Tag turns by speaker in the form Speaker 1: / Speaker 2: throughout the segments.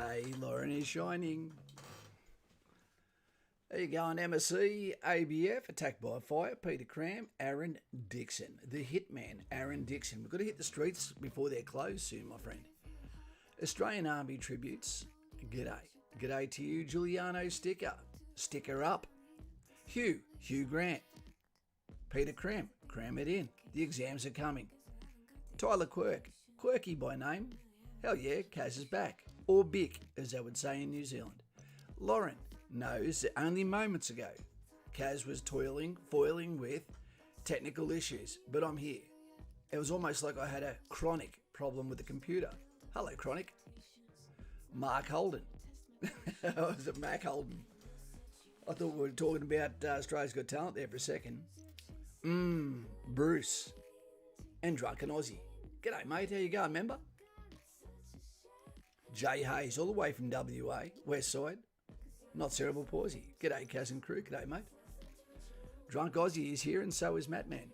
Speaker 1: Hey, Lauren is shining. There you go on MSC, ABF, attacked by fire, Peter Cram, Aaron Dixon. The hitman, Aaron Dixon. We've got to hit the streets before they're closed soon, my friend. Australian Army tributes, g'day. G'day to you, Giuliano Sticker. Sticker up. Hugh Grant. Peter Cram it in. The exams are coming. Tyler Quirky by name. Hell yeah, Kaz is back. Or Bick, as they would say in New Zealand. Lauren knows that only moments ago, Kaz was foiling with technical issues, but I'm here. It was almost like I had a chronic problem with the computer. Hello, Chronic. Mark Holden. Was it Mac Holden? I thought we were talking about Australia's Got Talent there for a second. Bruce. And Drunken Aussie. G'day, mate. How you going, member? Jay Hayes, all the way from WA, West Side. Not cerebral palsy. G'day, Kaz and crew. G'day, mate. Drunk Aussie is here and so is Matt Man.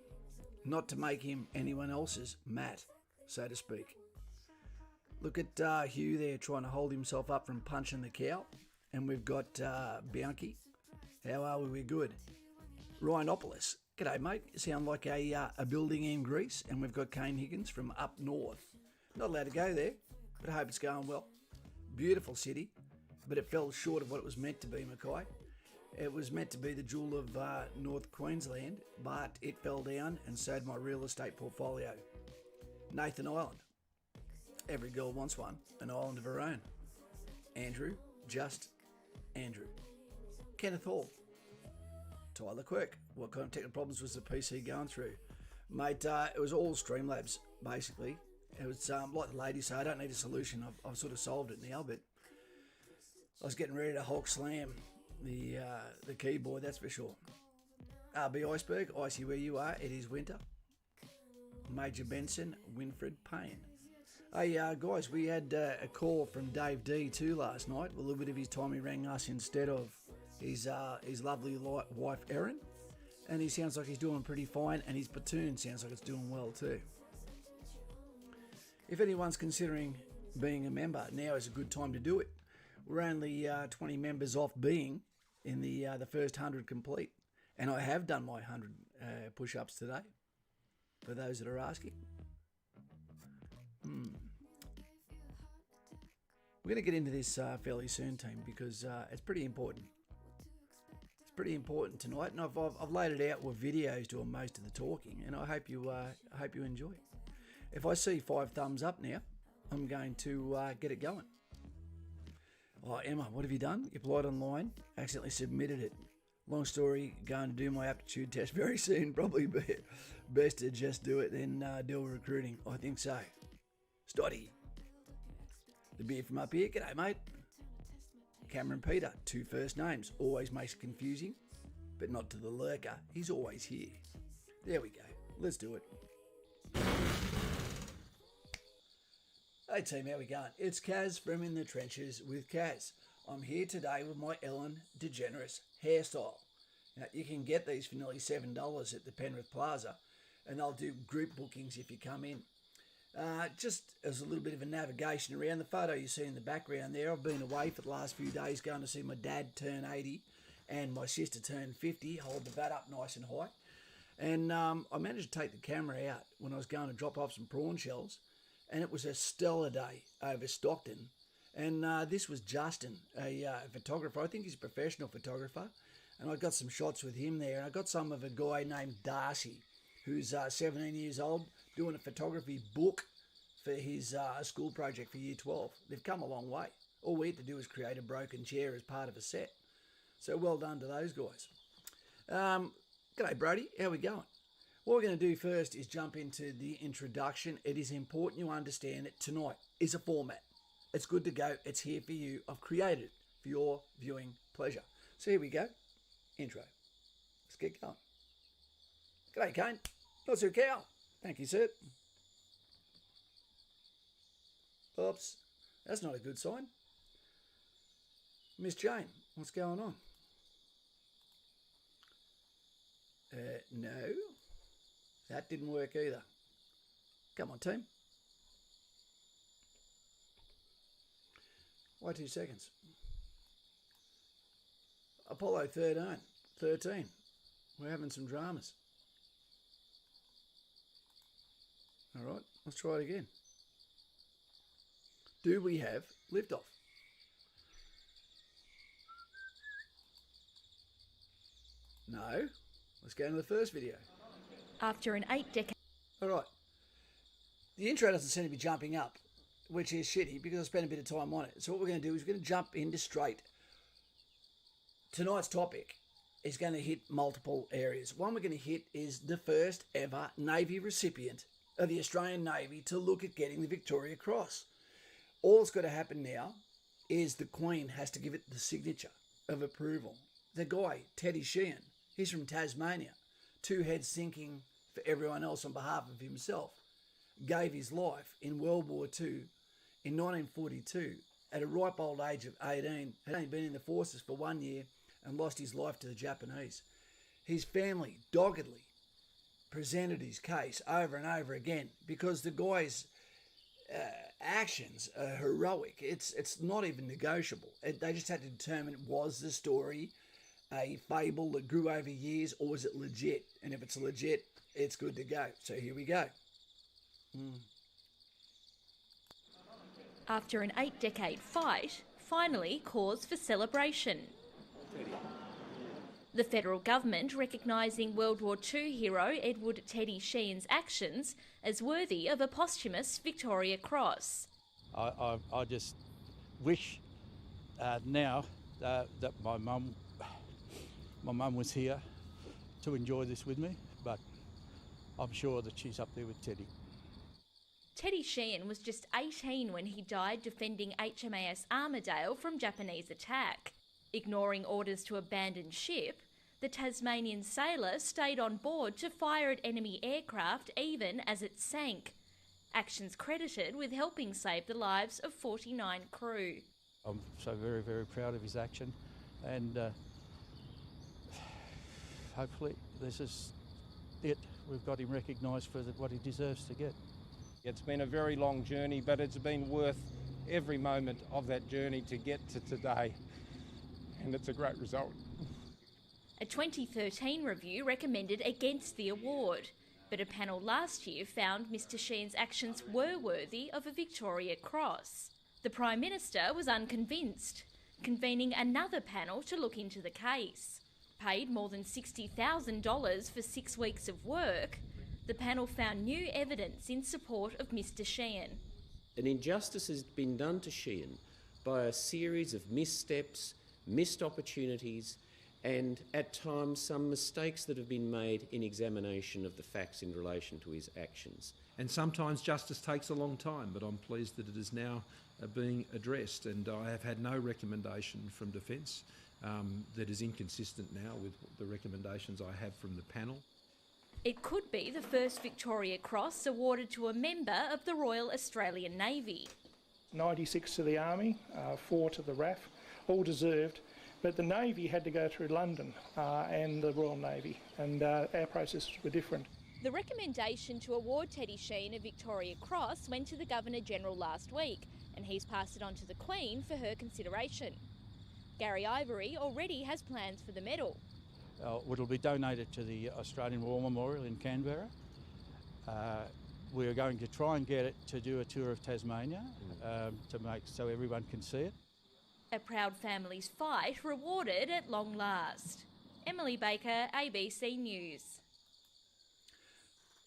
Speaker 1: Not to make him anyone else's Matt, so to speak. Look at Hugh there trying to hold himself up from punching the cow. And we've got Bianchi. How are we? We're good. Rhinopolis. G'day, mate. You sound like a building in Greece. And we've got Kane Higgins from up north. Not allowed to go there, but I hope it's going well. Beautiful city, but it fell short of what it was meant to be, Mackay. It was meant to be the jewel of North Queensland, but it fell down and so did my real estate portfolio. Nathan Island. Every girl wants one, an island of her own. Andrew, just Andrew. Kenneth Hall. Tyler Quirk. What kind of technical problems was the PC going through? Mate, it was all Streamlabs, basically. It was like the lady said, I don't need a solution. I've sort of solved it now, but I was getting ready to Hulk slam the keyboard, that's for sure. RB Iceberg, icy where you are, it is winter. Major Benson, Winfred Payne. Hey guys, we had a call from Dave D too last night. A little bit of his time he rang us instead of his lovely wife Erin. And he sounds like he's doing pretty fine, and his platoon sounds like it's doing well too. If anyone's considering being a member, now is a good time to do it. We're only 20 members off being in the first 100 complete. And I have done my 100 push-ups today, for those that are asking. We're going to get into this fairly soon, team, because it's pretty important. It's pretty important tonight, and I've laid it out with videos doing most of the talking, and I hope you enjoy. If I see 5 thumbs up now, I'm going to get it going. Oh, Emma, what have you done? You applied online, accidentally submitted it. Long story, going to do my aptitude test very soon. Probably best to just do it, then deal with recruiting. I think so. Stoddy. The beer from up here. G'day, mate. Cameron Peter, 2 first names. Always makes it confusing, but not to the lurker. He's always here. There we go. Let's do it. Hey team, how we going? It's Kaz from In the Trenches with Kaz. I'm here today with my Ellen DeGeneres hairstyle. Now, you can get these for nearly $7 at the Penrith Plaza, and they'll do group bookings if you come in. Just as a little bit of a navigation around, the photo you see in the background there, I've been away for the last few days going to see my dad turn 80 and my sister turn 50, hold the bat up nice and high. And I managed to take the camera out when I was going to drop off some prawn shells, and it was a stellar day over Stockton. And this was Justin, a photographer. I think he's a professional photographer. And I got some shots with him there. And I got some of a guy named Darcy, who's 17 years old, doing a photography book for his school project for Year 12. They've come a long way. All we had to do was create a broken chair as part of a set. So well done to those guys. G'day, Brody. How we going? What we're going to do first is jump into the introduction. It is important you understand that tonight is a format. It's good to go. It's here for you. I've created it for your viewing pleasure. So here we go. Intro. Let's get going. G'day, Kane. Not so cow. Thank you, sir. Oops. That's not a good sign. Miss Jane, what's going on? No. That didn't work either. Come on, team. Wait 2 seconds. Apollo 13. We're having some dramas. All right, let's try it again. Do we have liftoff? No. Let's go into the first video.
Speaker 2: After an 8-decade...
Speaker 1: All right. The intro doesn't seem to be jumping up, which is shitty because I spent a bit of time on it. So what we're going to do is we're going to jump into straight. Tonight's topic is going to hit multiple areas. One we're going to hit is the first ever Navy recipient of the Australian Navy to look at getting the Victoria Cross. All that's got to happen now is the Queen has to give it the signature of approval. The guy, Teddy Sheean, he's from Tasmania, 2 heads thinking for everyone else on behalf of himself, gave his life in World War II in 1942 at a ripe old age of 18, had only been in the forces for 1 year and lost his life to the Japanese. His family doggedly presented his case over and over again because the guy's actions are heroic. It's not even negotiable. They just had to determine, was the story a fable that grew over years or was it legit? And if it's legit, it's good to go. So here we go.
Speaker 2: After an 8-decade fight, finally cause for celebration. The federal government recognising World War II hero Edward Teddy Sheean's actions as worthy of a posthumous Victoria Cross.
Speaker 3: I just wish now that my mum was here to enjoy this with me, but I'm sure that she's up there with Teddy.
Speaker 2: Teddy Sheean was just 18 when he died defending HMAS Armidale from Japanese attack. Ignoring orders to abandon ship, the Tasmanian sailor stayed on board to fire at enemy aircraft even as it sank. Actions credited with helping save the lives of 49 crew.
Speaker 3: I'm so very, very proud of his action, and hopefully this is it. We've got him recognised for what he deserves to get.
Speaker 4: It's been a very long journey, but it's been worth every moment of that journey to get to today, and it's a great result.
Speaker 2: A 2013 review recommended against the award, but a panel last year found Mr Sheean's actions were worthy of a Victoria Cross. The Prime Minister was unconvinced, convening another panel to look into the case. Paid more than $60,000 for 6 weeks of work, the panel found new evidence in support of Mr Sheean.
Speaker 5: An injustice has been done to Sheean by a series of missteps, missed opportunities, and at times some mistakes that have been made in examination of the facts in relation to his actions.
Speaker 6: And sometimes justice takes a long time, but I'm pleased that it is now being addressed, and I have had no recommendation from Defence that is inconsistent now with the recommendations I have from the panel.
Speaker 2: It could be the first Victoria Cross awarded to a member of the Royal Australian Navy.
Speaker 7: 96 to the Army, 4 to the RAF, all deserved, but the Navy had to go through London and the Royal Navy, and our processes were different.
Speaker 2: The recommendation to award Teddy Sheean a Victoria Cross went to the Governor-General last week, and he's passed it on to the Queen for her consideration. Gary Ivory already has plans for the medal.
Speaker 3: It'll be donated to the Australian War Memorial in Canberra. We're going to try and get it to do a tour of Tasmania to make so everyone can see it.
Speaker 2: A proud family's fight rewarded at long last. Emily Baker, ABC News.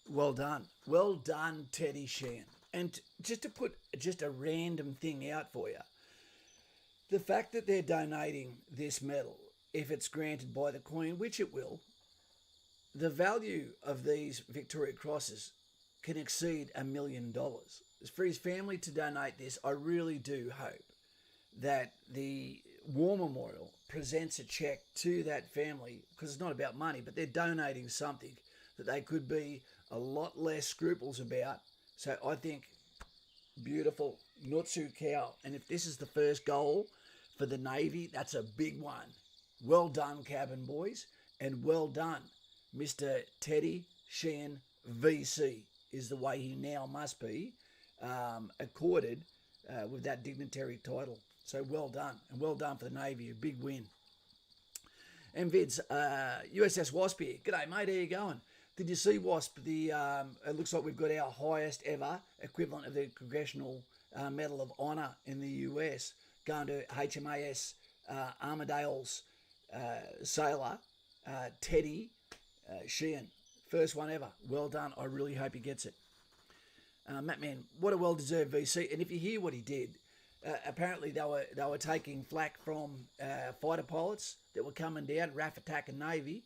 Speaker 1: Well done, Teddy Sheean. And just to put just a random thing out for you, the fact that they're donating this medal, if it's granted by the Queen, which it will, the value of these Victoria Crosses can exceed $1 million. For his family to donate this, I really do hope that the War Memorial presents a cheque to that family, because it's not about money, but they're donating something that they could be a lot less scruples about. So I think beautiful, Nutsu cow. And if this is the first goal for the Navy, that's a big one. Well done, cabin boys, and well done, Mr. Teddy Sheehan VC, is the way he now must be accorded with that dignitary title. So well done, and well done for the Navy, a big win. MVids, USS Wasp here. G'day, mate, how you going? Did you see Wasp? It looks like we've got our highest ever equivalent of the Congressional Medal of Honor in the US, going to HMAS Armadale's sailor, Teddy Sheean. First one ever. Well done. I really hope he gets it. Mattman, what a well-deserved VC. And if you hear what he did, apparently they were taking flak from fighter pilots that were coming down, RAF Attack and Navy,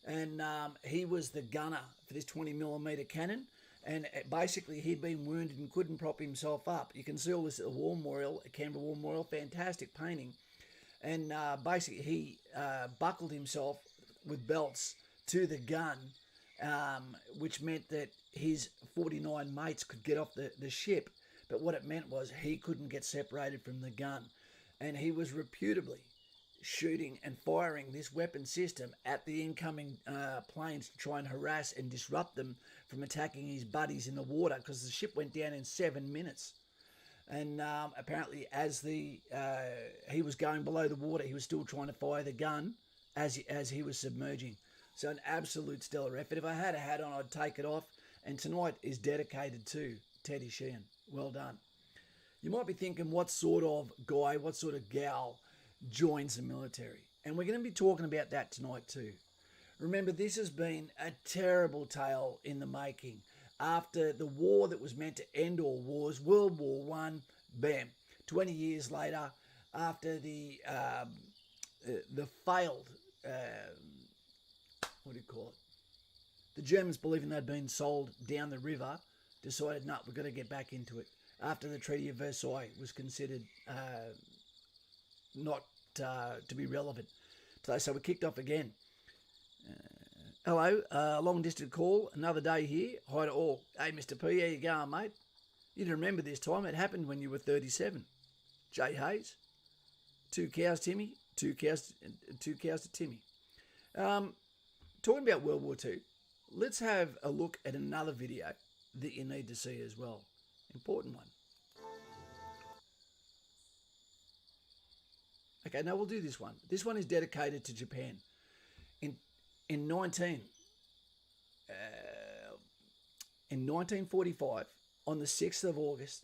Speaker 1: and he was the gunner for this 20mm cannon. And basically he'd been wounded and couldn't prop himself up. You can see all this at the War Memorial, at Canberra War Memorial, fantastic painting. And basically he buckled himself with belts to the gun, which meant that his 49 mates could get off the ship. But what it meant was he couldn't get separated from the gun. And he was reputably shooting and firing this weapon system at the incoming planes to try and harass and disrupt them from attacking his buddies in the water, because the ship went down in 7 minutes. And apparently as he was going below the water, he was still trying to fire the gun as he was submerging. So an absolute stellar effort. If I had a hat on, I'd take it off. And tonight is dedicated to Teddy Sheehan. Well done. You might be thinking, what sort of guy, what sort of gal joins the military? And we're going to be talking about that tonight too. Remember, this has been a terrible tale in the making. After the war that was meant to end all wars, World War One, bam. 20 years later, after the failed, what do you call it? The Germans, believing they'd been sold down the river, decided, no, we've got to get back into it. After the Treaty of Versailles was considered not to be relevant. So we kicked off again. Hello, long distance call, another day here. Hi to all. Hey, Mr. P, how you going, mate? You didn't remember this time. It happened when you were 37. Jay Hayes, 2 cows, Timmy, 2 cows to Timmy. Talking about World War II, let's have a look at another video that you need to see as well. Important one. Okay, now we'll do this one. This one is dedicated to Japan. In 1945, on the 6th of August,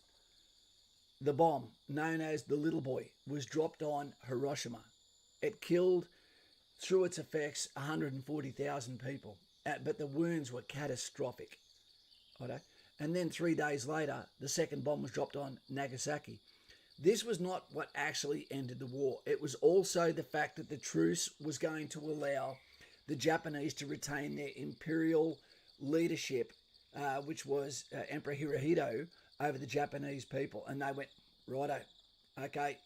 Speaker 1: the bomb known as the Little Boy was dropped on Hiroshima. It killed, through its effects, 140,000 people, but the wounds were catastrophic. Right? And then 3 days later, the second bomb was dropped on Nagasaki. This was not what actually ended the war. It was also the fact that the truce was going to allow the Japanese to retain their imperial leadership, which was Emperor Hirohito, over the Japanese people. And they went, righto, okay,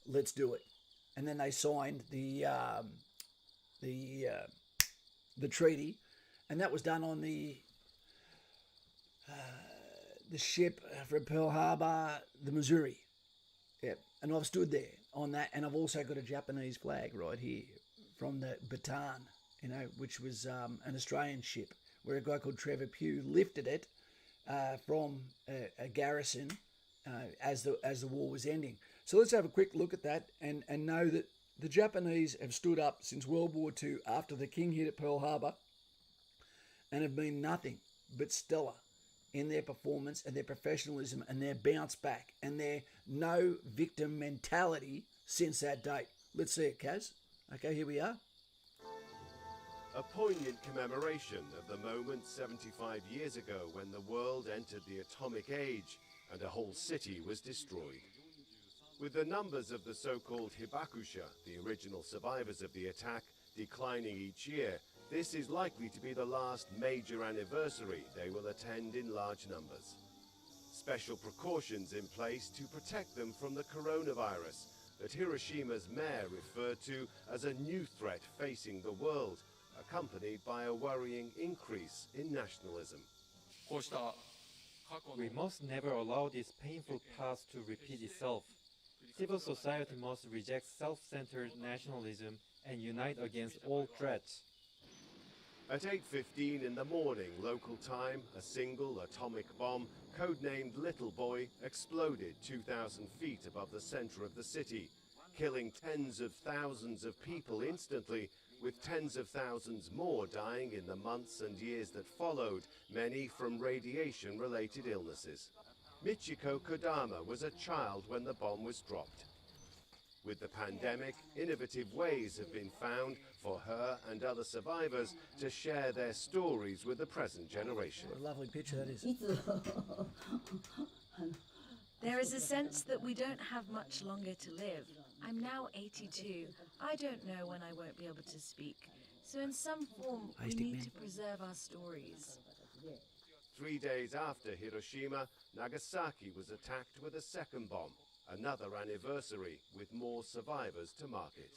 Speaker 1: let's do it. And then they signed the treaty, and that was done on the ship from Pearl Harbor, the Missouri. Yep. And I've stood there on that, and I've also got a Japanese flag right here from the Bataan, which was an Australian ship, where a guy called Trevor Pugh lifted it from a garrison as the war was ending. So let's have a quick look at that and know that the Japanese have stood up since World War II after the King hit at Pearl Harbor, and have been nothing but stellar in their performance and their professionalism and their bounce back and their no victim mentality since that date. Let's see it, Kaz. Okay, here we are.
Speaker 8: A poignant commemoration of the moment 75 years ago when the world entered the atomic age and a whole city was destroyed. With the numbers of the so-called hibakusha, the original survivors of the attack, declining each year, this is likely to be the last major anniversary they will attend in large numbers. Special precautions in place to protect them from the coronavirus that Hiroshima's mayor referred to as a new threat facing the world, accompanied by a worrying increase in nationalism.
Speaker 9: We must never allow this painful past to repeat itself. Civil society must reject self-centered nationalism and unite against all threats.
Speaker 8: At 8:15 in the morning local time, a single atomic bomb, codenamed Little Boy, exploded 2,000 feet above the center of the city, killing tens of thousands of people instantly, with tens of thousands more dying in the months and years that followed, many from radiation-related illnesses. Michiko Kodama was a child when the bomb was dropped. With the pandemic, innovative ways have been found for her and other survivors to share their stories with the present generation.
Speaker 1: What a lovely picture that is.
Speaker 10: There is a sense that we don't have much longer to live. I'm now 82. I don't know when I won't be able to speak. So in some form, we need to preserve our stories.
Speaker 8: 3 days after Hiroshima, Nagasaki was attacked with a second bomb. Another anniversary with more survivors to mark it.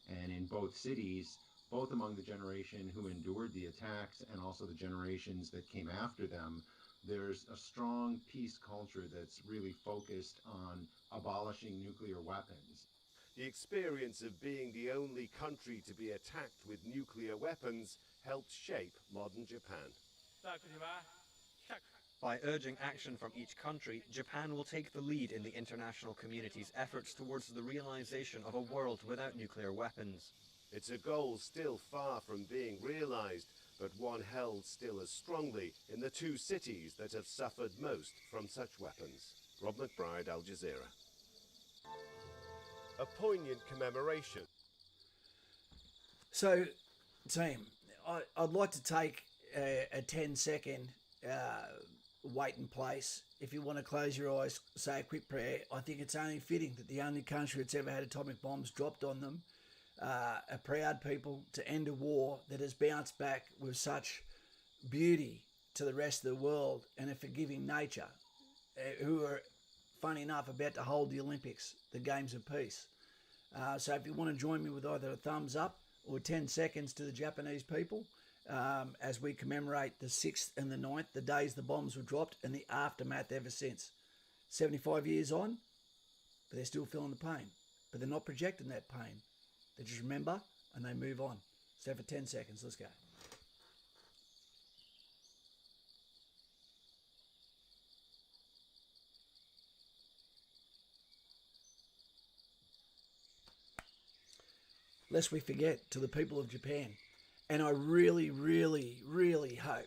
Speaker 11: And in both cities, both among the generation who endured the attacks and also the generations that came after them, there's a strong peace culture that's really focused on abolishing nuclear weapons.
Speaker 8: The experience of being the only country to be attacked with nuclear weapons helped shape modern Japan.
Speaker 12: By urging action from each country, Japan will take the lead in the international community's efforts towards the realization of a world without nuclear weapons.
Speaker 8: It's a goal still far from being realized, but one held still as strongly in the two cities that have suffered most from such weapons. Rob McBride, Al Jazeera. A poignant commemoration.
Speaker 1: So, team, I'd like to take a 10-second wait in place. If you want to close your eyes, say a quick prayer. I think it's only fitting that the only country that's ever had atomic bombs dropped on them, a proud people to end a war that has bounced back with such beauty to the rest of the world, and a forgiving nature, who are, funny enough, about to hold the Olympics, the Games of Peace. So if you want to join me with either a thumbs up or 10 seconds to the Japanese people, as we commemorate the 6th and the 9th, the days the bombs were dropped, and the aftermath ever since. 75 years on, but they're still feeling the pain. But they're not projecting that pain. They just remember and they move on. So for 10 seconds, let's go. Lest we forget, to the people of Japan. And I really, really, really hope,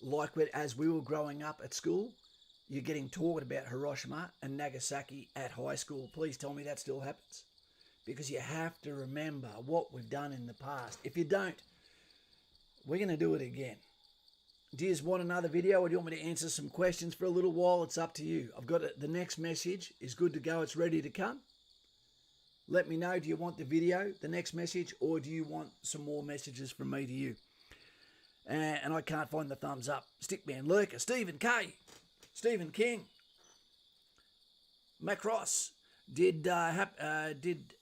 Speaker 1: like as we were growing up at school, you're getting taught about Hiroshima and Nagasaki at high school. Please tell me that still happens. Because you have to remember what we've done in the past. If you don't, we're going to do it again. Do you want another video, or do you want me to answer some questions for a little while? It's up to you. I've got the next message is good to go. It's ready to come. Let me know, do you want the video, the next message, or do you want some more messages from me to you? And I can't find the thumbs up. Stickman, Lurker, Stephen K, Stephen King, Macross, did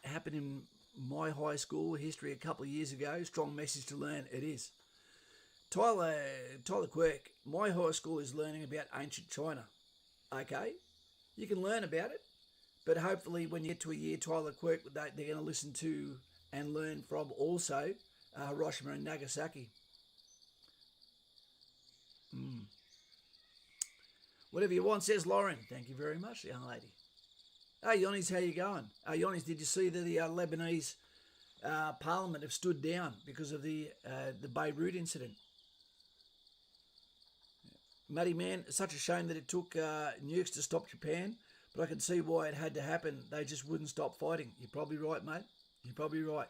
Speaker 1: happen in my high school history a couple of years ago. Strong message to learn, it is. Tyler Quirk, my high school is learning about ancient China. Okay, you can learn about it. But hopefully when you get to a year, Tyler Quirk, they're going to listen to and learn from also Hiroshima and Nagasaki. Whatever you want, says Lauren. Thank you very much, young lady. Hey, Yonis, how you going? Yonis, did you see that the Lebanese parliament have stood down because of the Beirut incident? Matty, man, it's such a shame that it took nukes to stop Japan. But I can see why it had to happen. They just wouldn't stop fighting. You're probably right, mate. You're probably right.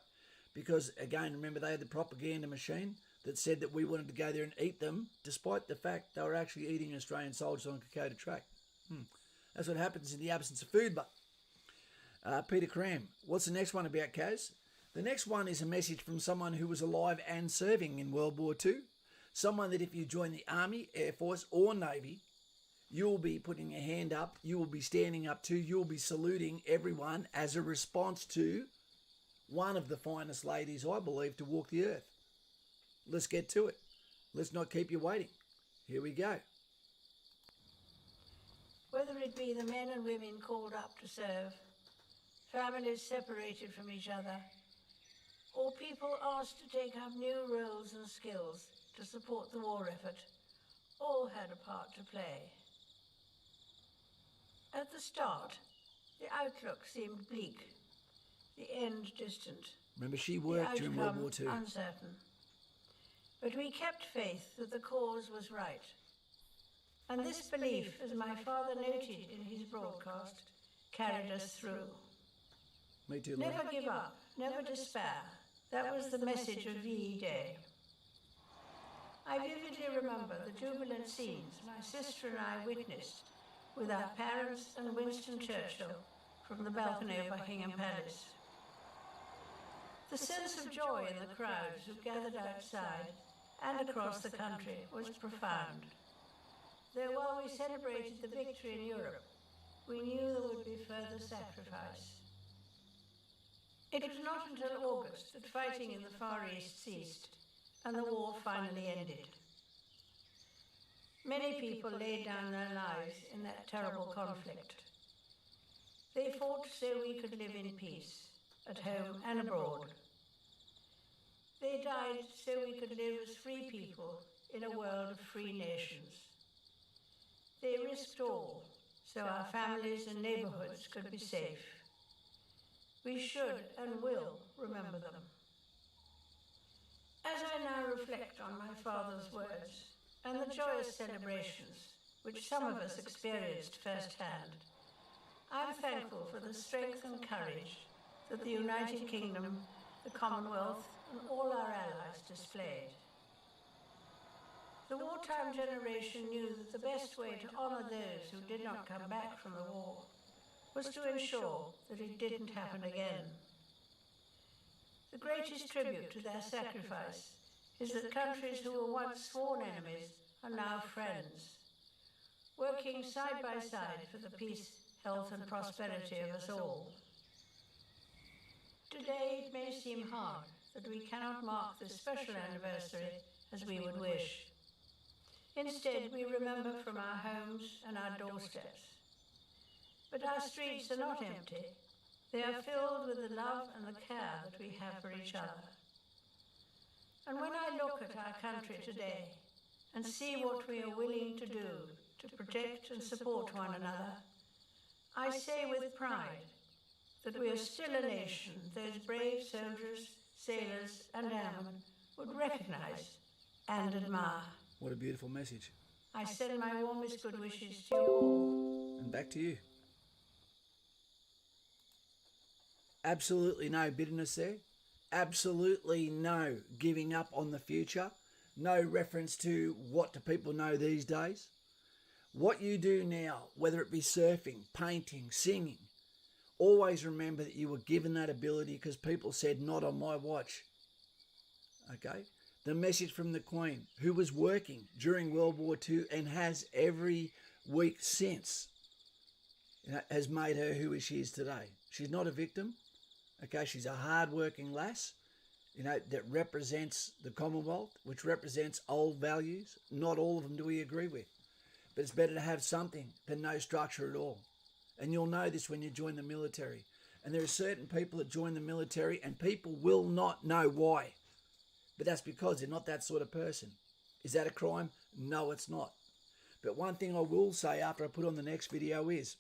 Speaker 1: Because, again, remember they had the propaganda machine that said that we wanted to go there and eat them, despite the fact they were actually eating Australian soldiers on Kokoda Track. That's what happens in the absence of food, but Peter Cram, what's the next one about, Kaz? The next one is a message from someone who was alive and serving in World War II. Someone that if you join the Army, Air Force or Navy, you'll be putting your hand up, you will be standing up to, you'll be saluting everyone as a response to one of the finest ladies, I believe, to walk the earth. Let's get to it. Let's not keep you waiting. Here we go.
Speaker 13: Whether it be the men and women called up to serve, families separated from each other, or people asked to take up new roles and skills, to support the war effort, all had a part to play. At the start, the outlook seemed bleak, the end distant.
Speaker 1: Remember, she worked during World War II.
Speaker 13: Uncertain. But we kept faith that the cause was right. And this belief, as my father noted in his broadcast, carried us through.
Speaker 1: Me too,
Speaker 13: Never
Speaker 1: Lord.
Speaker 13: give up, never despair. That was the message of VE Day. I vividly remember the jubilant scenes my sister and I witnessed with our parents and Winston Churchill from the balcony of Buckingham Palace. The sense of joy in the crowds who gathered outside and across the country was profound. Though while we celebrated the victory in Europe, we knew there would be further sacrifice. It was not until August that fighting in the Far East ceased and the war finally ended. Many people laid down their lives in that terrible conflict. They fought so we could live in peace, at home and abroad. They died so we could live as free people in a world of free nations. They risked all so our families and neighborhoods could be safe. We should and will remember them. As I now reflect on my father's words and the joyous celebrations which some of us experienced firsthand, I'm thankful for the strength and courage that the United Kingdom, the Commonwealth, and all our allies displayed. The wartime generation knew that the best way to honour those who did not come back from the war was to ensure that it didn't happen again. The greatest tribute to their sacrifice is that countries who were once sworn enemies are now friends, working side by side for the peace, health and prosperity of us all. Today it may seem hard that we cannot mark this special anniversary as we would wish. Instead, we remember from our homes and our doorsteps. But our streets are not empty. They are filled with the love and the care that we have for each other. And when I look at our country today and see what we are willing to do to protect and support one another, I say with pride that we are still a nation those brave soldiers, sailors and airmen would recognise and admire.
Speaker 1: What a beautiful message.
Speaker 13: I send my warmest good wishes to you all.
Speaker 1: And back to you. Absolutely no bitterness there. Absolutely no giving up on the future. No reference to what do people know these days. What you do now, whether it be surfing, painting, singing, always remember that you were given that ability because people said, not on my watch. Okay? The message from the Queen, who was working during World War II and has every week since, has made her who she is today. She's not a victim. Okay, she's a hard-working lass, that represents the Commonwealth, which represents old values. Not all of them do we agree with. But it's better to have something than no structure at all. And you'll know this when you join the military. And there are certain people that join the military and people will not know why. But that's because they're not that sort of person. Is that a crime? No, it's not. But one thing I will say after I put on the next video is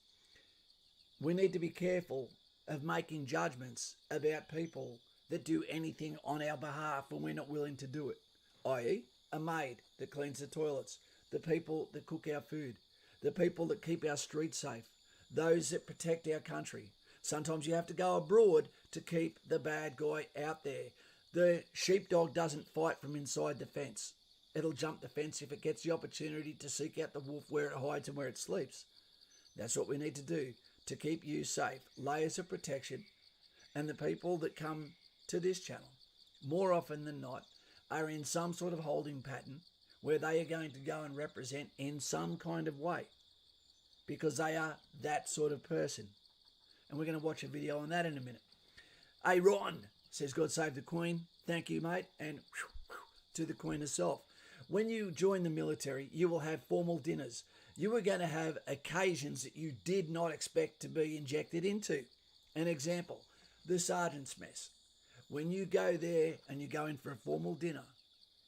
Speaker 1: we need to be careful of making judgments about people that do anything on our behalf when we're not willing to do it. I.e., a maid that cleans the toilets, the people that cook our food, the people that keep our streets safe, those that protect our country. Sometimes you have to go abroad to keep the bad guy out there. The sheepdog doesn't fight from inside the fence. It'll jump the fence if it gets the opportunity to seek out the wolf where it hides and where it sleeps. That's what we need to do to keep you safe. Layers of protection. And the people that come to this channel, more often than not, are in some sort of holding pattern where they are going to go and represent in some kind of way because they are that sort of person. And we're going to watch a video on that in a minute. Hey, Ron says, God save the Queen. Thank you, mate. And to the Queen herself. When you join the military, you will have formal dinners. You are going to have occasions that you did not expect to be injected into. An example, the sergeant's mess. When you go there and you go in for a formal dinner,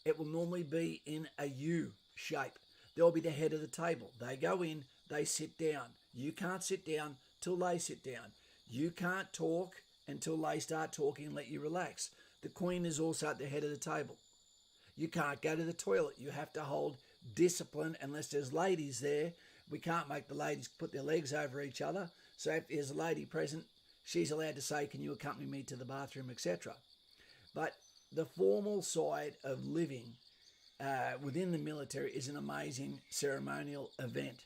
Speaker 1: it will normally be in a U shape. There'll be the head of the table. They go in, they sit down. You can't sit down till they sit down. You can't talk until they start talking and let you relax. The Queen is also at the head of the table. You can't go to the toilet. You have to hold discipline unless there's ladies there. We can't make the ladies put their legs over each other. So if there's a lady present, she's allowed to say, can you accompany me to the bathroom, etc. But the formal side of living within the military is an amazing ceremonial event.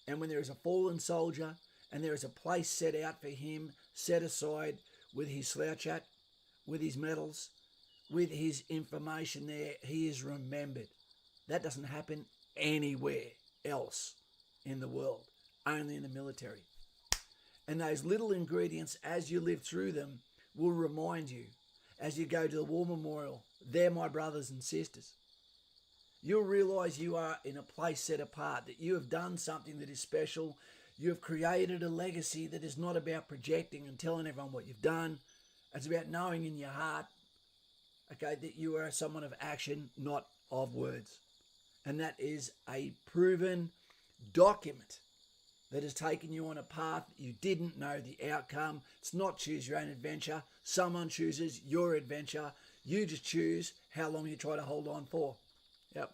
Speaker 1: And when there is a fallen soldier and there is a place set out for him, set aside with his slouch hat, with his medals, with his information there, he is remembered. That doesn't happen anywhere else in the world, only in the military. And those little ingredients, as you live through them, will remind you, as you go to the war memorial, they're my brothers and sisters. You'll realise you are in a place set apart, that you have done something that is special. You have created a legacy that is not about projecting and telling everyone what you've done. It's about knowing in your heart, okay, that you are someone of action, not of words. And that is a proven document that has taken you on a path you didn't know the outcome. It's not choose your own adventure. Someone chooses your adventure. You just choose how long you try to hold on for. Yep.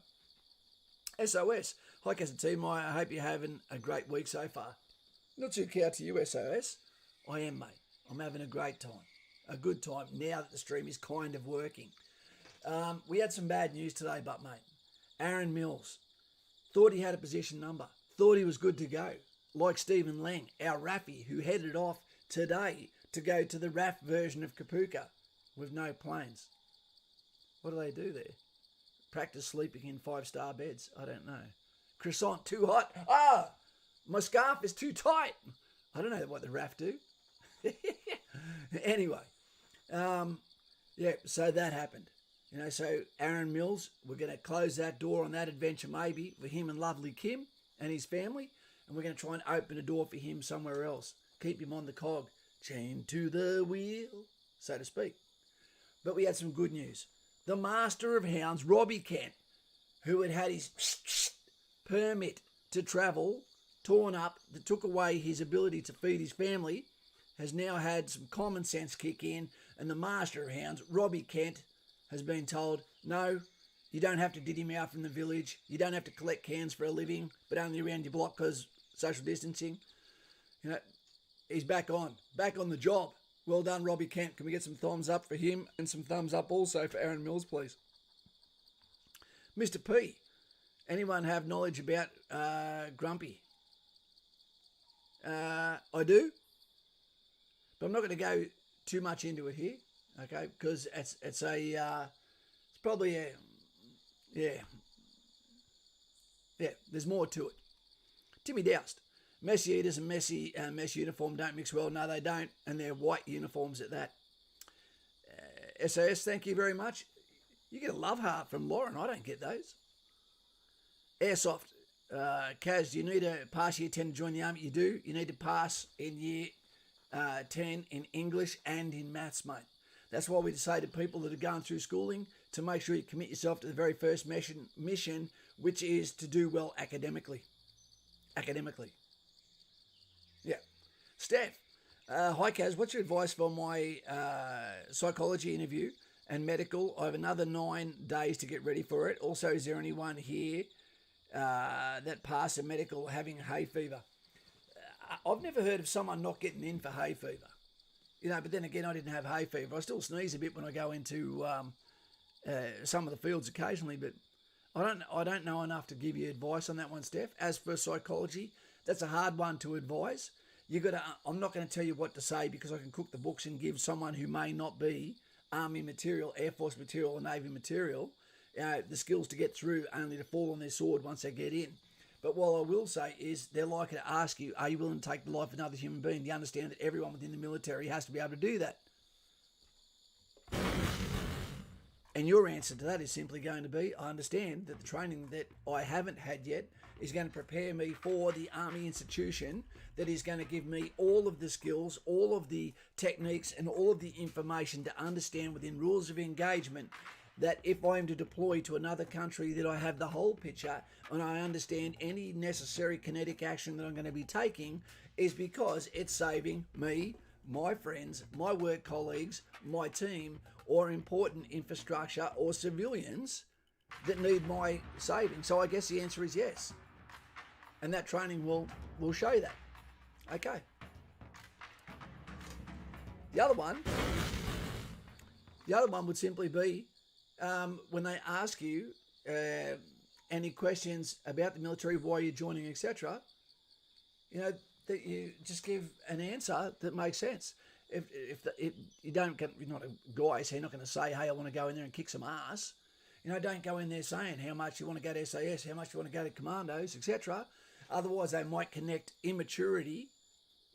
Speaker 1: SOS. Hi, Kaz and team. I hope you're having a great week so far. Not too cow to you, SOS. I am, mate. I'm having a great time. A good time now that the stream is kind of working. We had some bad news today, but mate, Aaron Mills thought he had a position number, thought he was good to go. Like Stephen Lang, our RAFie, who headed off today to go to the RAF version of Kapooka with no planes. What do they do there? Practice sleeping in 5-star beds? I don't know. Croissant too hot? Ah, my scarf is too tight. I don't know what the RAF do. Anyway, yeah, so that happened. You know, so Aaron Mills, we're going to close that door on that adventure maybe for him and lovely Kim and his family. And we're going to try and open a door for him somewhere else. Keep him on the cog, chained to the wheel, so to speak. But we had some good news. The master of hounds, Robbie Kent, who had had his permit to travel torn up, that took away his ability to feed his family, has now had some common sense kick in. And the master of hounds, Robbie Kent, has been told, no, you don't have to did him out from the village. You don't have to collect cans for a living, but only around your block because social distancing. You know, he's back on the job. Well done, Robbie Kent. Can we get some thumbs up for him and some thumbs up also for Aaron Mills, please? Mr. P, anyone have knowledge about Grumpy? I do, but I'm not going to go too much into it here, okay? Because it's probably a, yeah, there's more to it. Timmy Doust. Messy eaters and messy uniform don't mix well. No, they don't. And they're white uniforms at that. SAS, thank you very much. You get a love heart from Lauren. I don't get those. Airsoft. Kaz, you need to pass year 10 to join the army. You do. You need to pass in year 10 in English and in maths, mate. That's why we say to people that are going through schooling to make sure you commit yourself to the very first mission, which is to do well academically. Yeah. Steph, hi Kaz, what's your advice for my psychology interview and medical? I have another 9 days to get ready for it. Also, is there anyone here that passed a medical having hay fever? I've never heard of someone not getting in for hay fever. You know, but then again, I didn't have hay fever. I still sneeze a bit when I go into some of the fields occasionally, but I don't know enough to give you advice on that one, Steph. As for psychology, that's a hard one to advise. I'm not going to tell you what to say because I can cook the books and give someone who may not be Army material, Air Force material, or Navy material the skills to get through, only to fall on their sword once they get in. But what I will say is they're likely to ask you, are you willing to take the life of another human being? Do you understand that everyone within the military has to be able to do that? And your answer to that is simply going to be, I understand that the training that I haven't had yet is going to prepare me for the Army institution that is going to give me all of the skills, all of the techniques, and all of the information to understand within rules of engagement that if I am to deploy to another country, that I have the whole picture and I understand any necessary kinetic action that I'm going to be taking, is because it's saving me, my friends, my work colleagues, my team, or important infrastructure or civilians that need my saving. So I guess the answer is yes. And that training will show you that. Okay. The other one would simply be when they ask you any questions about the military, why you're joining, etc., that you just give an answer that makes sense. If you don't get, you're not a guy, so you're not going to say, hey, I want to go in there and kick some ass. Don't go in there saying how much you want to go to SAS, how much you want to go to commandos, etc. Otherwise, they might connect immaturity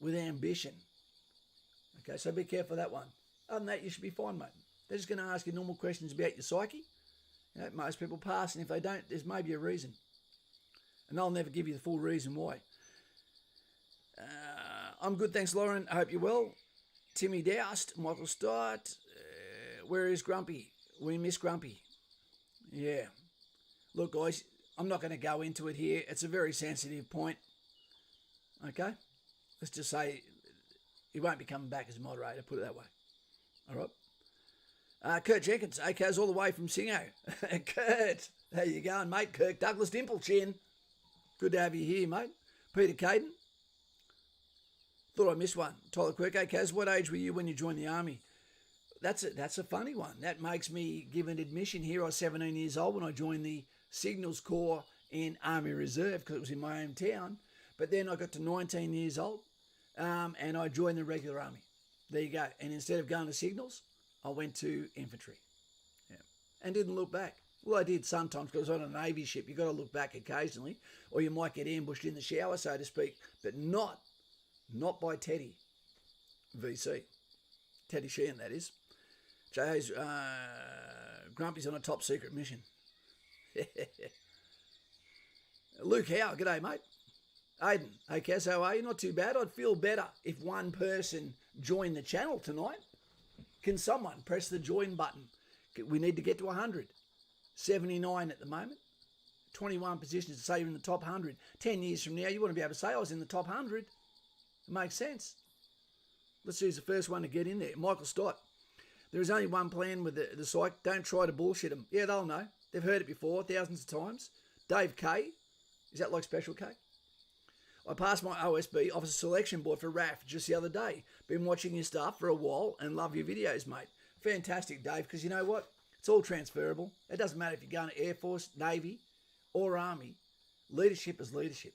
Speaker 1: with ambition. Okay, so be careful of that one. Other than that, you should be fine, mate. They're just going to ask you normal questions about your psyche. Most people pass, and if they don't, there's maybe a reason. And they'll never give you the full reason why. I'm good, thanks, Lauren. I hope you're well. Timmy Doust, Michael Stott. Where is Grumpy? We miss Grumpy. Yeah. Look, guys, I'm not going to go into it here. It's a very sensitive point. Okay? Let's just say he won't be coming back as a moderator, put it that way. All right? Kurt Jenkins, ACAS all the way from Singo. Kurt, how you going, mate? Kirk Douglas Dimple Chin. Good to have you here, mate. Peter Caden. Thought I missed one. Tyler Quirk, ACAS, what age were you when you joined the army? That's a funny one. That makes me give an admission here. I was 17 years old when I joined the Signals Corps in Army Reserve because it was in my hometown. But then I got to 19 years old and I joined the regular army. There you go. And instead of going to Signals, I went to Infantry. Yeah. And didn't look back. Well, I did sometimes because I was on a Navy ship. You've got to look back occasionally or you might get ambushed in the shower, so to speak. But not by Teddy VC. Teddy Sheehan, that is. Jay's Grumpy's on a top secret mission. Luke Howe, g'day, mate. Aiden, hey, Cass, how are you? Not too bad. I'd feel better if one person joined the channel tonight. Can someone press the join button? We need to get to 100. 79 at the moment. 21 positions to say you're in the top 100. 10 years from now, you want to be able to say I was in the top 100. It makes sense. Let's see who's the first one to get in there. Michael Stott. There is only one plan with the psych. Don't try to bullshit them. Yeah, they'll know. They've heard it before thousands of times. Dave K. Is that like Special K? I passed my OSB Officer Selection Board for RAF just the other day. Been watching your stuff for a while and love your videos, mate. Fantastic, Dave, because you know what? It's all transferable. It doesn't matter if you're going to Air Force, Navy, or Army. Leadership is leadership.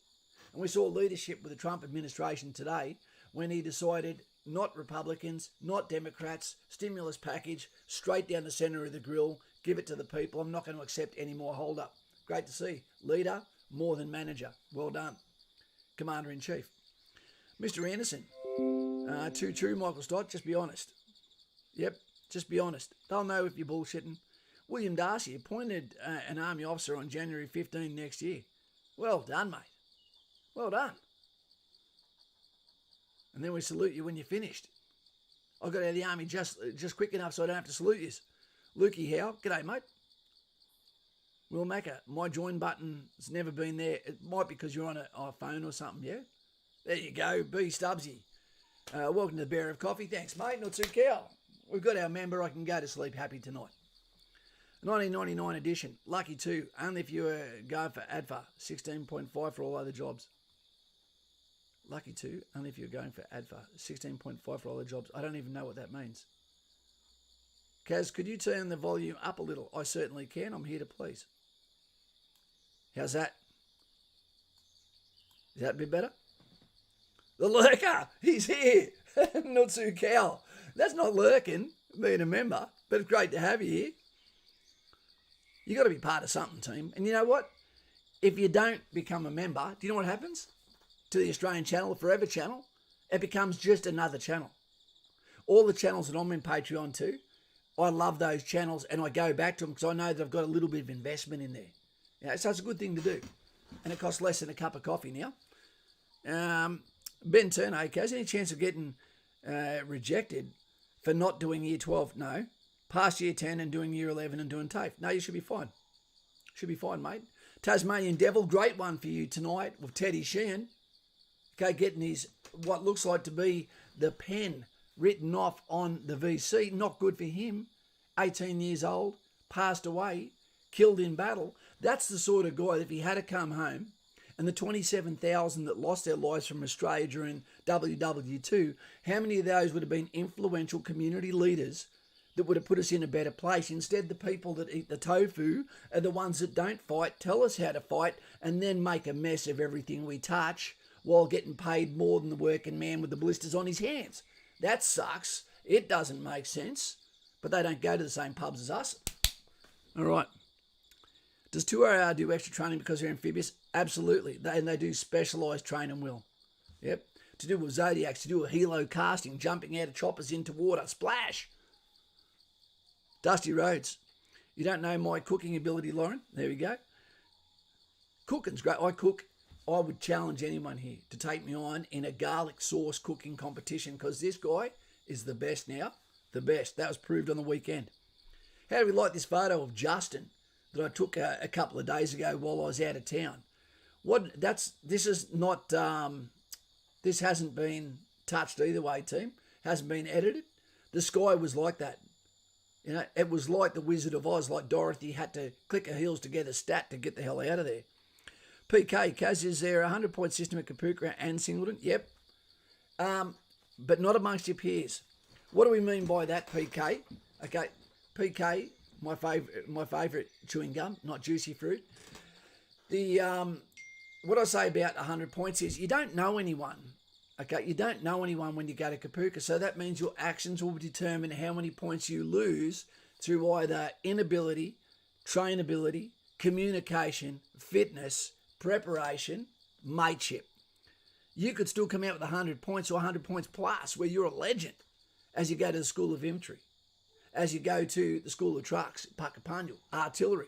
Speaker 1: And we saw leadership with the Trump administration today when he decided not Republicans, not Democrats, stimulus package, straight down the centre of the grill, give it to the people. I'm not going to accept any more hold-up. Great to see. Leader, more than manager. Well done. Commander-in-Chief. Mr. Anderson. Too true, Michael Stott. Just be honest. Yep, just be honest. They'll know if you're bullshitting. William Darcy appointed an Army officer on January 15 next year. Well done, mate. Well done. And then we salute you when you're finished. I got out of the Army just quick enough so I don't have to salute you. Lukey Howe, g'day, mate. Will Macca, my join button's never been there. It might be because you're on a phone or something, yeah? There you go, B Stubbsy. Welcome to the Bearer of Coffee. Thanks, mate. Not too cow. We've got our member. I can go to sleep happy tonight. 1999 edition. Lucky 2. Only if you were going for ADFA. 16.5 for all other jobs. Lucky 2. Only if you're going for ADFA. 16.5 for all other jobs. I don't even know what that means. Kaz, could you turn the volume up a little? I certainly can. I'm here to please. How's that? Is that a bit better? The lurker, he's here. Nutsu cow. That's not lurking, being a member, but it's great to have you here. You got to be part of something, team. And you know what? If you don't become a member, do you know what happens to the Australian channel, the Forever channel? It becomes just another channel. All the channels that I'm in Patreon too, I love those channels and I go back to them because I know that I've got a little bit of investment in there. You know, so it's a good thing to do. And it costs less than a cup of coffee now. Ben Turner, Kaz, any chance of getting rejected for not doing year 12? No. past year 10 and doing year 11 and doing TAFE. No, you should be fine. Should be fine, mate. Tasmanian Devil, great one for you tonight with Teddy Sheehan. Okay, getting his, what looks like to be the pen written off on the VC. Not good for him. 18 years old, passed away, killed in battle. That's the sort of guy that if he had to come home, and the 27,000 that lost their lives from Australia during WW2, how many of those would have been influential community leaders that would have put us in a better place? Instead, the people that eat the tofu are the ones that don't fight, tell us how to fight, and then make a mess of everything we touch while getting paid more than the working man with the blisters on his hands. That sucks. It doesn't make sense. But they don't go to the same pubs as us. All right. Does 2RR do extra training because they're amphibious? Absolutely. They do specialised training, Will. Yep. To do with Zodiacs, to do with helo casting, jumping out of choppers into water. Splash! Dusty Roads. You don't know my cooking ability, Lauren? There we go. Cooking's great. I cook. I would challenge anyone here to take me on in a garlic sauce cooking competition because this guy is the best now. The best. That was proved on the weekend. How do we like this photo of Justin that I took a couple of days ago while I was out of town? This hasn't been touched either way, team. Hasn't been edited. The sky was like that. You know, it was like the Wizard of Oz, like Dorothy had to click her heels together stat to get the hell out of there. PK, Kaz, is there a 100-point system at Kapooka and Singleton? Yep. But not amongst your peers. What do we mean by that, PK? Okay, PK, my favourite chewing gum, not juicy fruit. What I say about 100 points is you don't know anyone. Okay, you don't know anyone when you go to Kapooka, so that means your actions will determine how many points you lose through either inability, trainability, communication, fitness, preparation, mateship. You could still come out with 100 points or 100 points plus where you're a legend as you go to the School of Infantry, as you go to the School of Trucks, Puckapunyal, Artillery,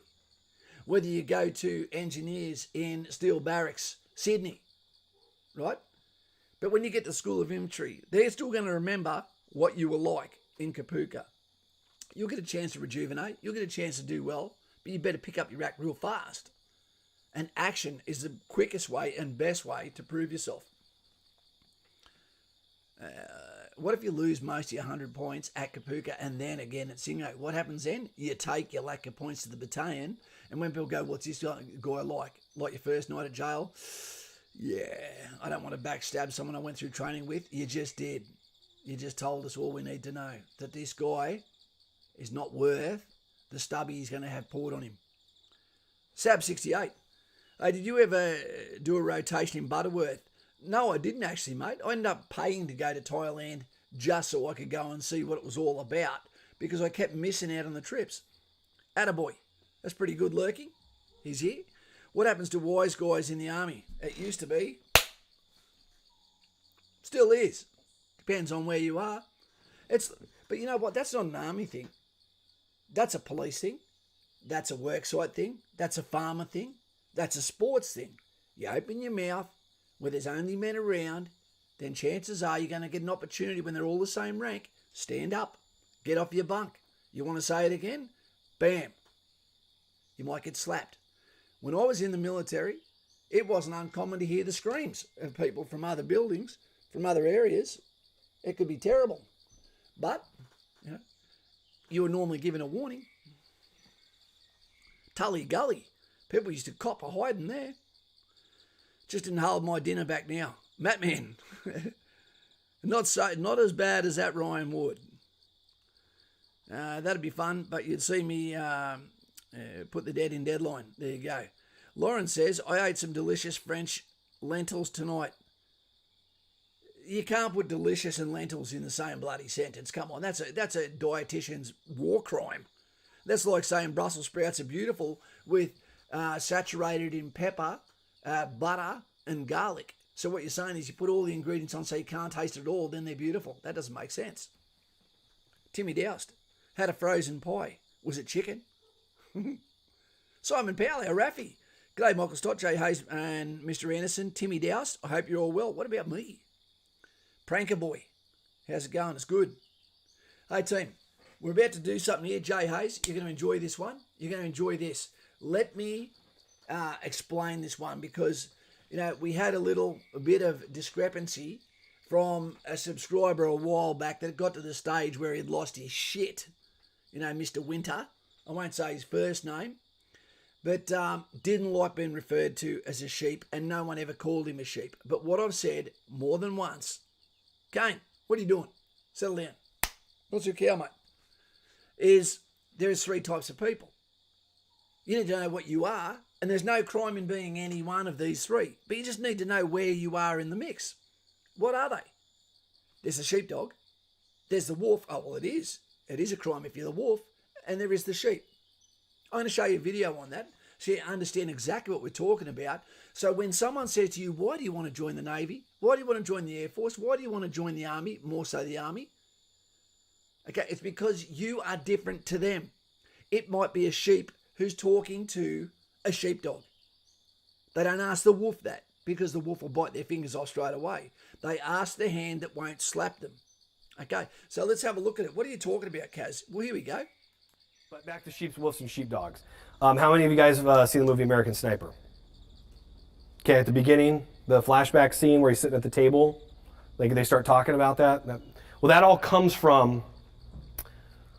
Speaker 1: whether you go to engineers in Steel Barracks, Sydney, right? But when you get to the School of Infantry, they're still going to remember what you were like in Kapooka. You'll get a chance to rejuvenate, you'll get a chance to do well, but you better pick up your act real fast. And action is the quickest way and best way to prove yourself. What if you lose most of your 100 points at Kapooka and then again at Singo? What happens then? You take your lack of points to the battalion, and when people go, what's this guy like? Like your first night at jail? Yeah, I don't want to backstab someone I went through training with. You just did. You just told us all we need to know, that this guy is not worth the stubby he's going to have poured on him. Sab68. Hey, did you ever do a rotation in Butterworth? No, I didn't actually, mate. I ended up paying to go to Thailand just so I could go and see what it was all about because I kept missing out on the trips. Attaboy. That's pretty good lurking. He's here. What happens to wise guys in the army? It used to be. Still is. Depends on where you are. But you know what? That's not an army thing. That's a police thing. That's a worksite thing. That's a farmer thing. That's a sports thing. You open your mouth where there's only men around, then chances are you're going to get an opportunity when they're all the same rank. Stand up. Get off your bunk. You want to say it again? Bam. You might get slapped. When I was in the military, it wasn't uncommon to hear the screams of people from other buildings, from other areas. It could be terrible. But, you were normally given a warning. Tully Gully. People used to cop a hiding there. Just didn't hold my dinner back now. Matman. Not as bad as that Ryan Wood. That'd be fun, but you'd see me put the dead in deadline. There you go. Lauren says, I ate some delicious French lentils tonight. You can't put delicious and lentils in the same bloody sentence. Come on, that's a dietitian's war crime. That's like saying Brussels sprouts are beautiful with saturated in pepper, butter and garlic. So what you're saying is you put all the ingredients on so you can't taste it at all, then they're beautiful. That doesn't make sense. Timmy Doust had a frozen pie. Was it chicken? Simon Powell, our Raffy. G'day Michael Stott, Jay Hayes and Mr. Anderson. Timmy Doust, I hope you're all well. What about me? Pranker Boy, how's it going? It's good. Hey team, We're about to do something here, Jay Hayes. You're going to enjoy this one. You're going to enjoy this. Let me explain this one because, we had a bit of discrepancy from a subscriber a while back that got to the stage where he'd lost his shit. Mr. Winter. I won't say his first name, but didn't like being referred to as a sheep, and no one ever called him a sheep. But what I've said more than once, Kane, what are you doing? Settle down. What's your cow, mate? Is there's three types of people. You need to know what you are, and there's no crime in being any one of these three, but you just need to know where you are in the mix. What are they? There's the sheepdog. There's the wolf. Oh, well, it is. It is a crime if you're the wolf. And there is the sheep. I'm going to show you a video on that so you understand exactly what we're talking about. So when someone says to you, why do you want to join the Navy? Why do you want to join the Air Force? Why do you want to join the Army? More so the Army. Okay, it's because you are different to them. It might be a sheep who's talking to a sheepdog. They don't ask the wolf that because the wolf will bite their fingers off straight away. They ask the hand that won't slap them. Okay, so let's have a look at it. What are you talking about, Kaz? Well, here we go.
Speaker 14: But back to sheeps, wolves, and sheepdogs. How many of you guys have seen the movie American Sniper? Okay, at the beginning, the flashback scene where he's sitting at the table, they start talking about that. Well, that all comes from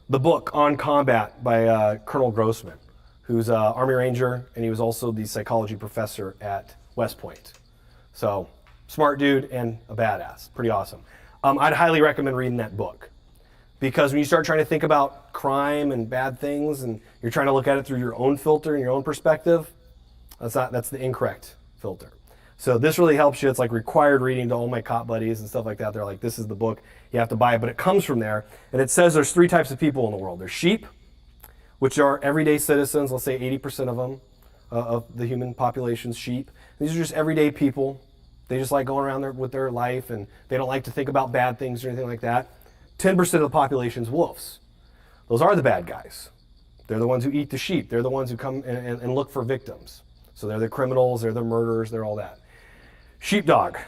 Speaker 14: the book On Combat by Colonel Grossman, who's an Army Ranger, and he was also the psychology professor at West Point. So, smart dude and a badass. Pretty awesome. I'd highly recommend reading that book. Because when you start trying to think about crime and bad things, and you're trying to look at it through your own filter and your own perspective, that's the incorrect filter. So this really helps you. It's like required reading to all my cop buddies and stuff like that. They're like, this is the book, you have to buy it, but it comes from there. And it says there's three types of people in the world. There's sheep, which are everyday citizens, let's say 80% of them, of the human population's sheep. These are just everyday people. They just like going around there with their life, and they don't like to think about bad things or anything like that. 10% of the population's wolves. Those are the bad guys. They're the ones who eat the sheep. They're the ones who come and look for victims. So they're the criminals, they're the murderers, they're all that. Sheepdog.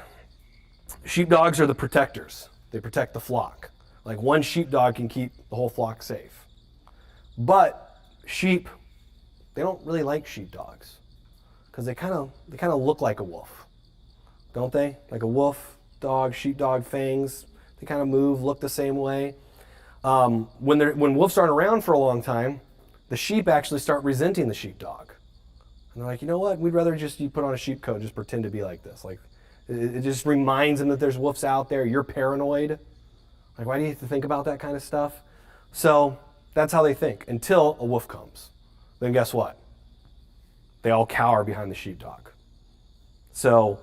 Speaker 14: Sheepdogs are the protectors. They protect the flock. Like one sheepdog can keep the whole flock safe. But sheep, they don't really like sheepdogs because they kind of look like a wolf, don't they? Like a wolf, dog, sheepdog, fangs. They kind of move, look the same way. When wolves aren't around for a long time, the sheep actually start resenting the sheepdog. And they're like, you know what? We'd rather you put on a sheep coat, just pretend to be like this. Like, it just reminds them that there's wolves out there. You're paranoid. Like, why do you have to think about that kind of stuff? So that's how they think until a wolf comes. Then guess what? They all cower behind the sheepdog. So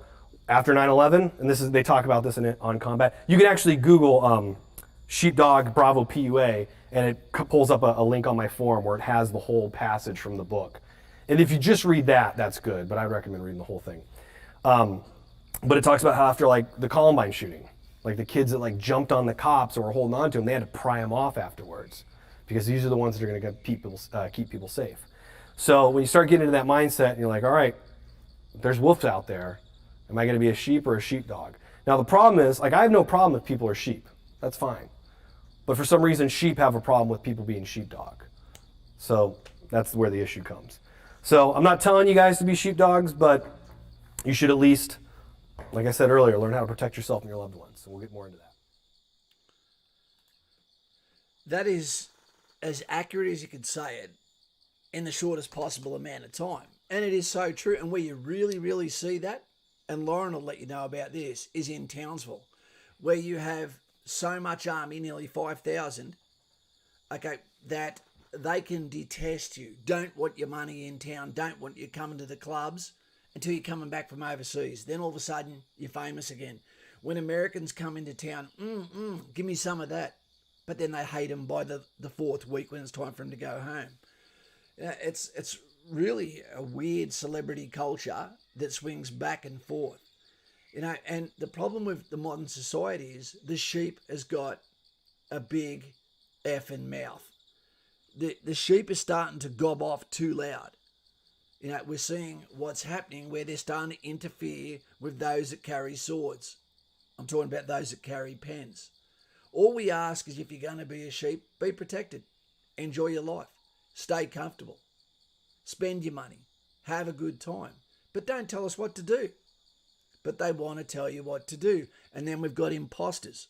Speaker 14: after 9/11, and they talk about this on Combat, you can actually Google sheepdog Bravo PUA, and it pulls up a link on my forum where it has the whole passage from the book. And if you just read that, that's good, but I recommend reading the whole thing. But it talks about how after the Columbine shooting, the kids that jumped on the cops or were holding on to them, they had to pry them off afterwards because these are the ones that are going to keep people safe. So when you start getting into that mindset, and you're like, all right, there's wolves out there. Am I going to be a sheep or a sheepdog? Now the problem is, I have no problem if people are sheep. That's fine. But for some reason, sheep have a problem with people being sheepdog. So that's where the issue comes. So I'm not telling you guys to be sheepdogs, but you should at least, like I said earlier, learn how to protect yourself and your loved ones. So we'll get more into that.
Speaker 1: That is as accurate as you could say it in the shortest possible amount of time. And it is so true. And where you really, really see that, and Lauren will let you know about this, is in Townsville, where you have so much army, nearly 5,000, okay, that they can detest you, don't want your money in town, don't want you coming to the clubs until you're coming back from overseas. Then all of a sudden, you're famous again. When Americans come into town, give me some of that. But then they hate them by the fourth week when it's time for them to go home. It's really a weird celebrity culture that swings back and forth. And the problem with the modern society is the sheep has got a big effing mouth. The sheep are starting to gob off too loud. We're seeing what's happening where they're starting to interfere with those that carry swords. I'm talking about those that carry pens. All we ask is if you're going to be a sheep, be protected. Enjoy your life. Stay comfortable. Spend your money. Have a good time. But don't tell us what to do. But they want to tell you what to do. And then we've got imposters.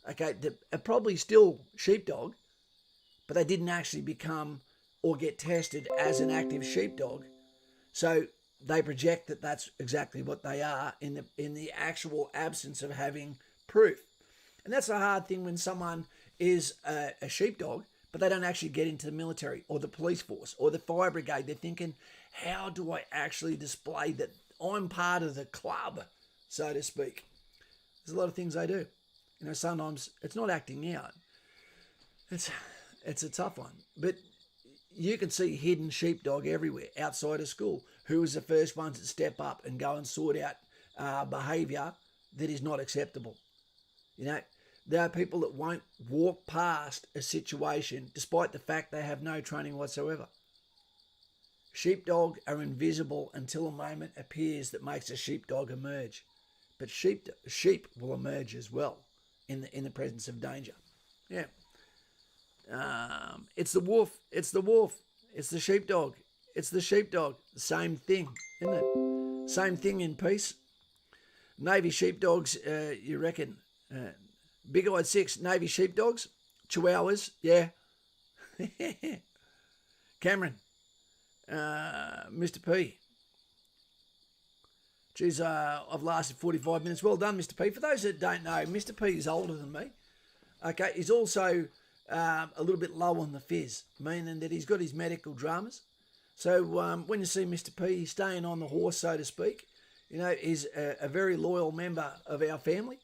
Speaker 1: Okay, they're probably still sheepdog, but they didn't actually become or get tested as an active sheepdog. So they project that that's exactly what they are in the actual absence of having proof. And that's a hard thing when someone is a sheepdog, but they don't actually get into the military or the police force or the fire brigade. They're thinking, how do I actually display that I'm part of the club, so to speak? There's a lot of things they do. You know, sometimes it's not acting out. It's a tough one. But you can see hidden sheepdog everywhere outside of school. Who is the first ones that step up and go and sort out behaviour that is not acceptable? You know, there are people that won't walk past a situation despite the fact they have no training whatsoever. Sheepdog are invisible until a moment appears that makes a sheepdog emerge. But sheep will emerge as well in the presence of danger. Yeah. It's the wolf. It's the wolf. It's the sheepdog. It's the sheepdog. Same thing, isn't it? Same thing in peace. Navy sheepdogs, you reckon? Big-eyed 6, Navy sheepdogs. Chihuahuas, yeah. Cameron, Mr. P. Geez, I've lasted 45 minutes. Well done, Mr. P. For those that don't know, Mr. P is older than me. Okay, he's also a little bit low on the fizz, meaning that he's got his medical dramas. So when you see Mr. P, he's staying on the horse, so to speak. You know, he's a very loyal member of our family,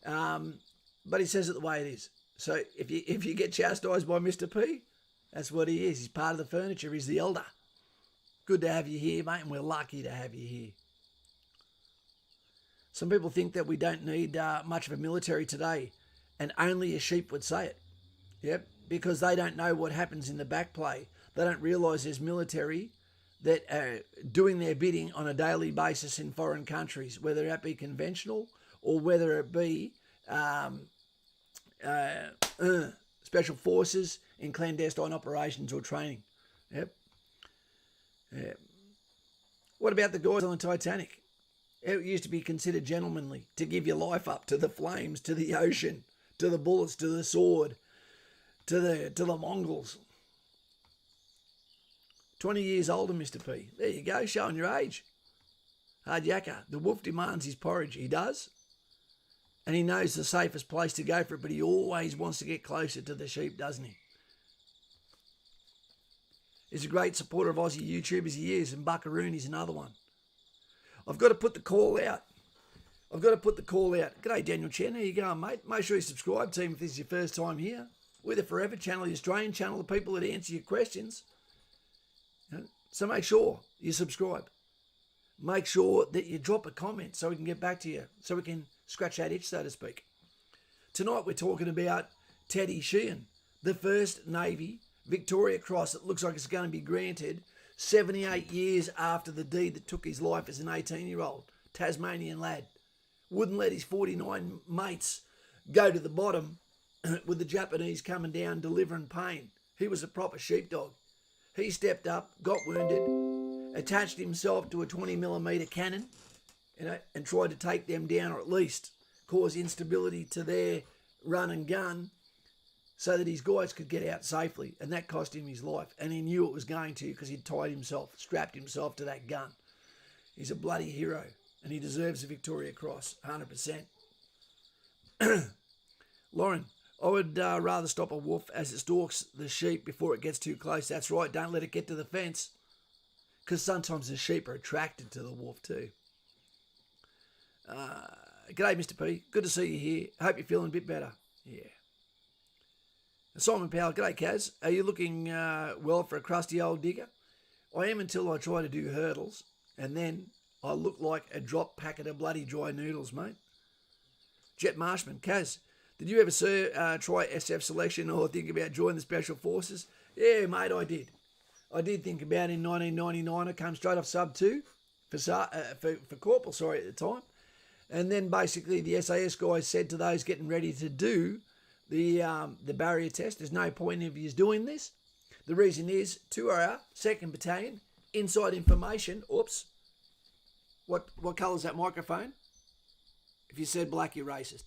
Speaker 1: but he says it the way it is. So if you get chastised by Mr. P, that's what he is. He's part of the furniture. He's the elder. Good to have you here, mate, and we're lucky to have you here. Some people think that we don't need much of a military today, and only a sheep would say it. Yep, because they don't know what happens in the back play. They don't realise there's military that are doing their bidding on a daily basis in foreign countries, whether that be conventional or whether it be special forces in clandestine operations or training. Yep. What about the guys on the Titanic? It used to be considered gentlemanly to give your life up to the flames, to the ocean, to the bullets, to the sword, to the Mongols. 20 years older, Mr. P. There you go, showing your age. Hard yakka. The wolf demands his porridge. He does. And he knows the safest place to go for it, but he always wants to get closer to the sheep, doesn't he? He's a great supporter of Aussie YouTubers, he is, and Buckarooni's another one. I've got to put the call out. G'day, Daniel Chen. How you going, mate? Make sure you subscribe, team, if this is your first time here. We're the Forever Channel, the Australian channel, the people that answer your questions. So make sure you subscribe. Make sure that you drop a comment so we can get back to you, so we can scratch that itch, so to speak. Tonight we're talking about Teddy Sheean, the first Navy Victoria Cross. It looks like it's going to be granted 78 years after the deed that took his life as an 18-year-old Tasmanian lad. Wouldn't let his 49 mates go to the bottom with the Japanese coming down delivering pain. He was a proper sheepdog. He stepped up, got wounded, attached himself to a 20mm cannon, and tried to take them down, or at least cause instability to their run and gun so that his guys could get out safely. And that cost him his life. And he knew it was going to, because he'd strapped himself to that gun. He's a bloody hero, and he deserves a Victoria Cross, 100%. Lauren, I would rather stop a wolf as it stalks the sheep before it gets too close. That's right, don't let it get to the fence. Because sometimes the sheep are attracted to the wolf too. G'day, Mr. P. Good to see you here. Hope you're feeling a bit better. Yeah. Simon Powell, g'day, Kaz. Are you looking well for a crusty old digger? I am until I try to do hurdles, and then I look like a drop packet of bloody dry noodles, mate. Jet Marshman, Kaz, did you ever try SF selection or think about joining the Special Forces? Yeah, mate, I did. I did think about it in 1999. I came straight off sub 2 for corporal, at the time. And then basically the SAS guys said to those getting ready to do the barrier test. There's no point in you doing this. The reason is 2RR, 2nd Battalion, inside information. Oops. What colour's that microphone? If you said black, you're racist.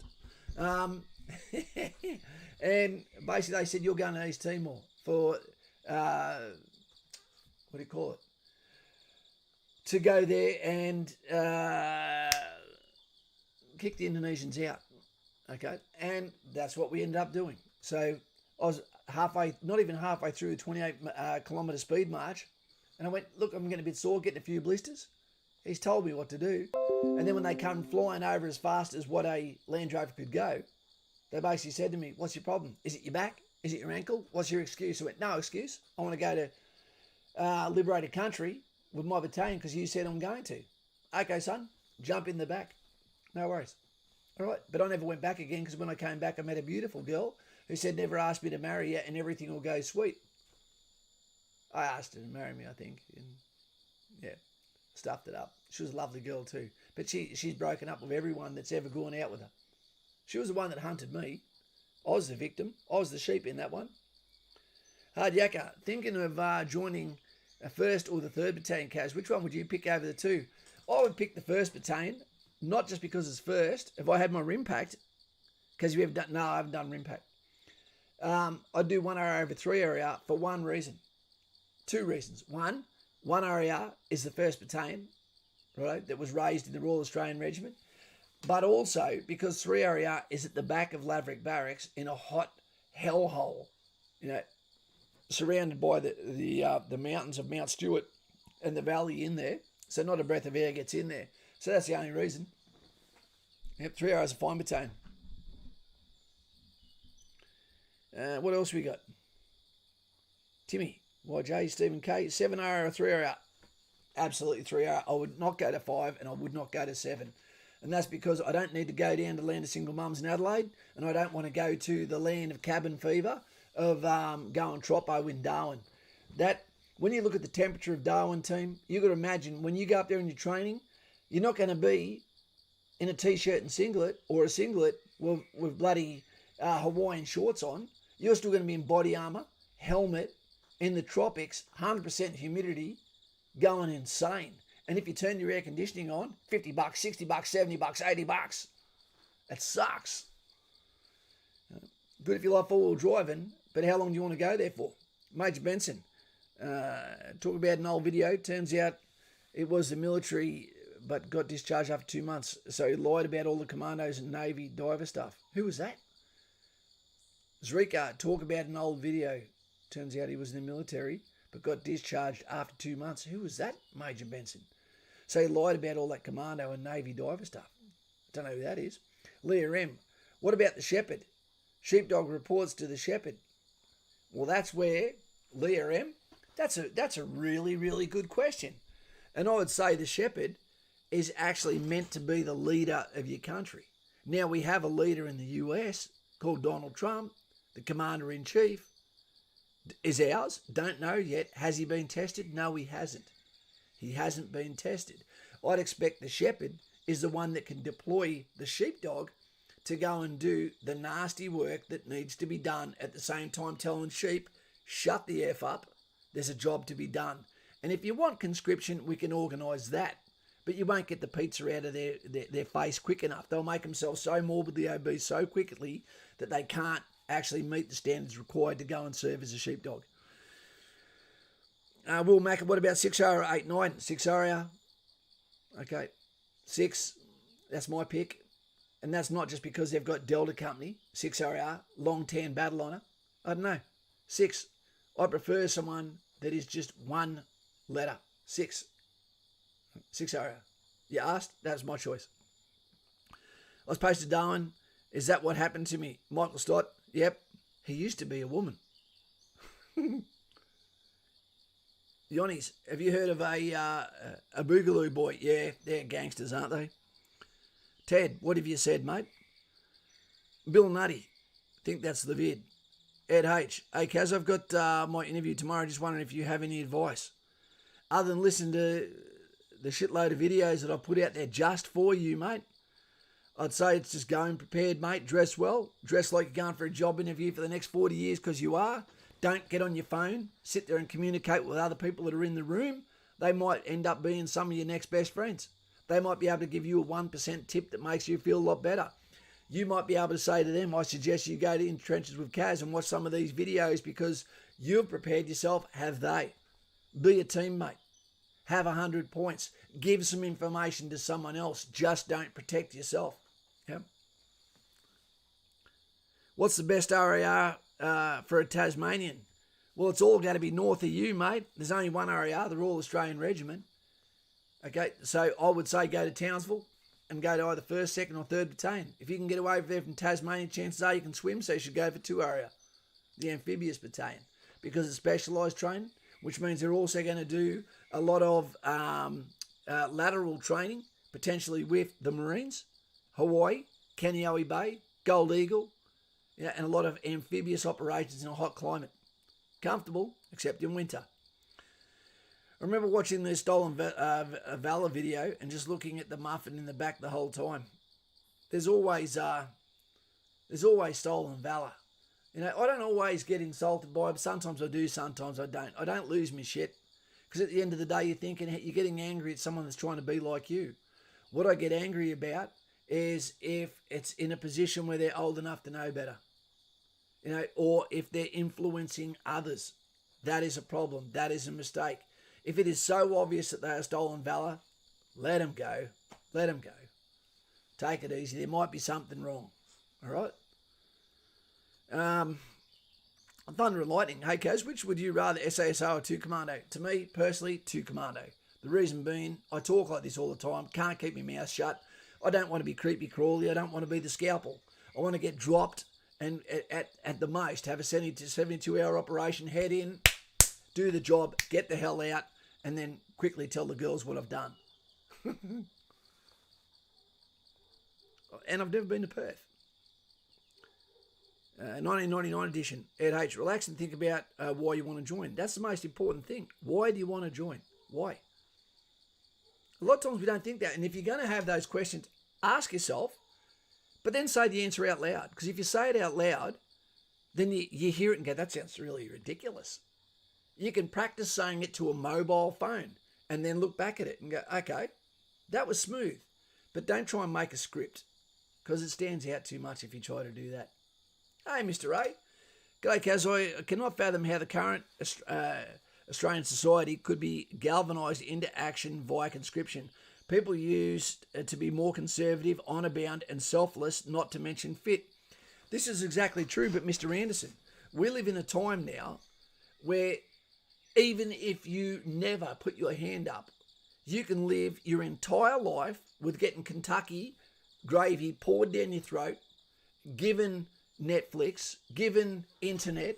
Speaker 1: And basically they said, you're going to East Timor for, what do you call it? To go there and kick the Indonesians out. Okay, and that's what we ended up doing. So I was not even halfway through the 28 kilometre speed march, and I went, look, I'm getting a bit sore, getting a few blisters. He's told me what to do. And then when they come flying over as fast as what a Land Rover could go, they basically said to me, what's your problem? Is it your back? Is it your ankle? What's your excuse? I went, no excuse. I want to go to liberate a country with my battalion because you said I'm going to. Okay, son, jump in the back. No worries. All right, but I never went back again because when I came back, I met a beautiful girl who said never asked me to marry you and everything will go sweet. I asked her to marry me, I think, and yeah, stuffed it up. She was a lovely girl too, but she's broken up with everyone that's ever gone out with her. She was the one that hunted me. I was the victim. I was the sheep in that one. Hard Yakka, thinking of joining a 1st or the 3rd Battalion, Kaz, which one would you pick over the two? I would pick the 1st Battalion. Not just because it's first. If I had my rim packed, because I haven't done rim pack. I'd do 1RR over 3RR for one reason. 2 reasons. 1RR is the 1st Battalion, right, that was raised in the Royal Australian Regiment. But also because 3RR is at the back of Laverick Barracks in a hot hellhole, surrounded by the mountains of Mount Stewart and the valley in there. So not a breath of air gets in there. So that's the only reason. Yep, 3RR is a fine battalion. What else we got? Timmy, YJ, Stephen K, 7RR or 3RR? Absolutely 3RR. I would not go to 5 and I would not go to 7. And that's because I don't need to go down to Land of Single Mums in Adelaide and I don't want to go to the land of cabin fever of going Troppo in Darwin. When you look at the temperature of Darwin, team, you've got to imagine when you go up there in your training, you're not going to be in a t-shirt and singlet or a singlet with bloody Hawaiian shorts on. You're still going to be in body armour, helmet, in the tropics, 100% humidity, going insane. And if you turn your air conditioning on, $50, $60, $70, $80. That sucks. Good if you like four-wheel driving, but how long do you want to go there for? Major Benson, talk about an old video. Turns out it was the military, but got discharged after 2 months. So he lied about all the commandos and Navy diver stuff. Who was that? Zrika, talk about an old video. Turns out he was in the military, but got discharged after 2 months. Who was that? Major Benson. So he lied about all that commando and Navy diver stuff. Don't know who that is. Leah M. What about the shepherd? Sheepdog reports to the shepherd. Well, that's where, Leah M., that's a really, really good question. And I would say the shepherd is actually meant to be the leader of your country. Now, we have a leader in the US called Donald Trump, the commander-in-chief. Is ours? Don't know yet. Has he been tested? No, he hasn't. He hasn't been tested. I'd expect the shepherd is the one that can deploy the sheepdog to go and do the nasty work that needs to be done, at the same time telling sheep, shut the F up, there's a job to be done. And if you want conscription, we can organise that. But you won't get the pizza out of their face quick enough. They'll make themselves so morbidly obese so quickly that they can't actually meet the standards required to go and serve as a sheepdog. Will Mack, what about 6R or 8-9? 6R. Okay. 6, that's my pick. And that's not just because they've got Delta Company, 6RR, long tan battle honour. I don't know. 6. I prefer someone that is just one letter. 6. 6RR. You asked? That's my choice. I was posted Darwin. Is that what happened to me? Michael Stott. Yep. He used to be a woman. Yonnies, have you heard of a Boogaloo boy? Yeah, they're gangsters, aren't they? Ted, what have you said, mate? Bill Nutty, think that's the vid. Ed H, hey Kaz, I've got my interview tomorrow. Just wondering if you have any advice. Other than listen to the shitload of videos that I put out there just for you, mate. I'd say it's just going prepared, mate. Dress well. Dress like you're going for a job interview for the next 40 years because you are. Don't get on your phone. Sit there and communicate with other people that are in the room. They might end up being some of your next best friends. They might be able to give you a 1% tip that makes you feel a lot better. You might be able to say to them, I suggest you go to In Trenches with Kaz and watch some of these videos because you've prepared yourself. Have they? Be a teammate. Have 100 points. Give some information to someone else. Just don't protect yourself. Yep. What's the best RAR for a Tasmanian? Well, it's all going to be north of you, mate. There's only one RAR, the Royal Australian Regiment. Okay, so I would say go to Townsville and go to either 1st, 2nd or 3rd Battalion. If you can get away there from Tasmania, chances are you can swim, so you should go for 2 RAR, the Amphibious Battalion, because it's specialised training, which means they're also going to do a lot of lateral training, potentially with the Marines, Hawaii, Kaneohe Bay, Gold Eagle, and a lot of amphibious operations in a hot climate. Comfortable, except in winter. I remember watching the Stolen Valor video and just looking at the muffin in the back the whole time. There's always stolen valor. You know, I don't always get insulted by it. Sometimes I do, sometimes I don't. I don't lose my shit. Because at the end of the day, you're getting angry at someone that's trying to be like you. What I get angry about is if it's in a position where they're old enough to know better. You know, or if they're influencing others. That is a problem. That is a mistake. If it is so obvious that they are stolen valor, let them go. Let them go. Take it easy. There might be something wrong. All right? Thunder and Lightning. Hey, Kaz, which would you rather, SASO or 2 Commando? To me, personally, 2 Commando. The reason being, I talk like this all the time. Can't keep my mouth shut. I don't want to be creepy crawly. I don't want to be the scalpel. I want to get dropped and at the most have a 72-hour operation, head in, do the job, get the hell out, and then quickly tell the girls what I've done. And I've never been to Perth. 1999 edition. Ed H. Relax and think about why you want to join. That's the most important thing. Why do you want to join? Why? A lot of times we don't think that. And if you're going to have those questions, ask yourself, but then say the answer out loud. Because if you say it out loud, then you hear it and go, that sounds really ridiculous. You can practice saying it to a mobile phone and then look back at it and go, okay, that was smooth. But don't try and make a script because it stands out too much if you try to do that. Hey, Mr. A. G'day, Kaz. I cannot fathom how the current Australian society could be galvanised into action via conscription. People used to be more conservative, honour-bound and selfless, not to mention fit. This is exactly true, but Mr. Anderson, we live in a time now where even if you never put your hand up, you can live your entire life with getting Kentucky gravy poured down your throat, given Netflix, given internet,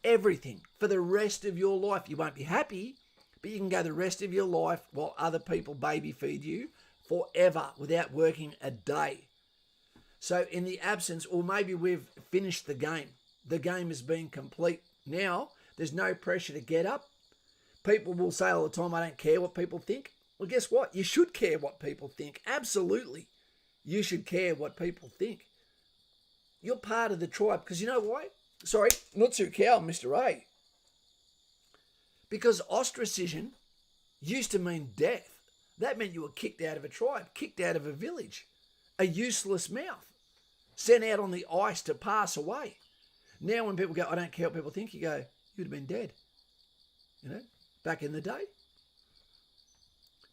Speaker 1: everything for the rest of your life. You won't be happy, but you can go the rest of your life while other people baby feed you forever without working a day. So in the absence, or maybe we've finished the game. The game has been complete. Now, there's no pressure to get up. People will say all the time, I don't care what people think. Well, guess what? You should care what people think. Absolutely. You should care what people think. You're part of the tribe. Because you know why? Sorry, not too cow, Mr. A. Because ostracism used to mean death. That meant you were kicked out of a tribe, kicked out of a village, a useless mouth, sent out on the ice to pass away. Now when people go, I don't care what people think, you go, you'd have been dead. You know, back in the day.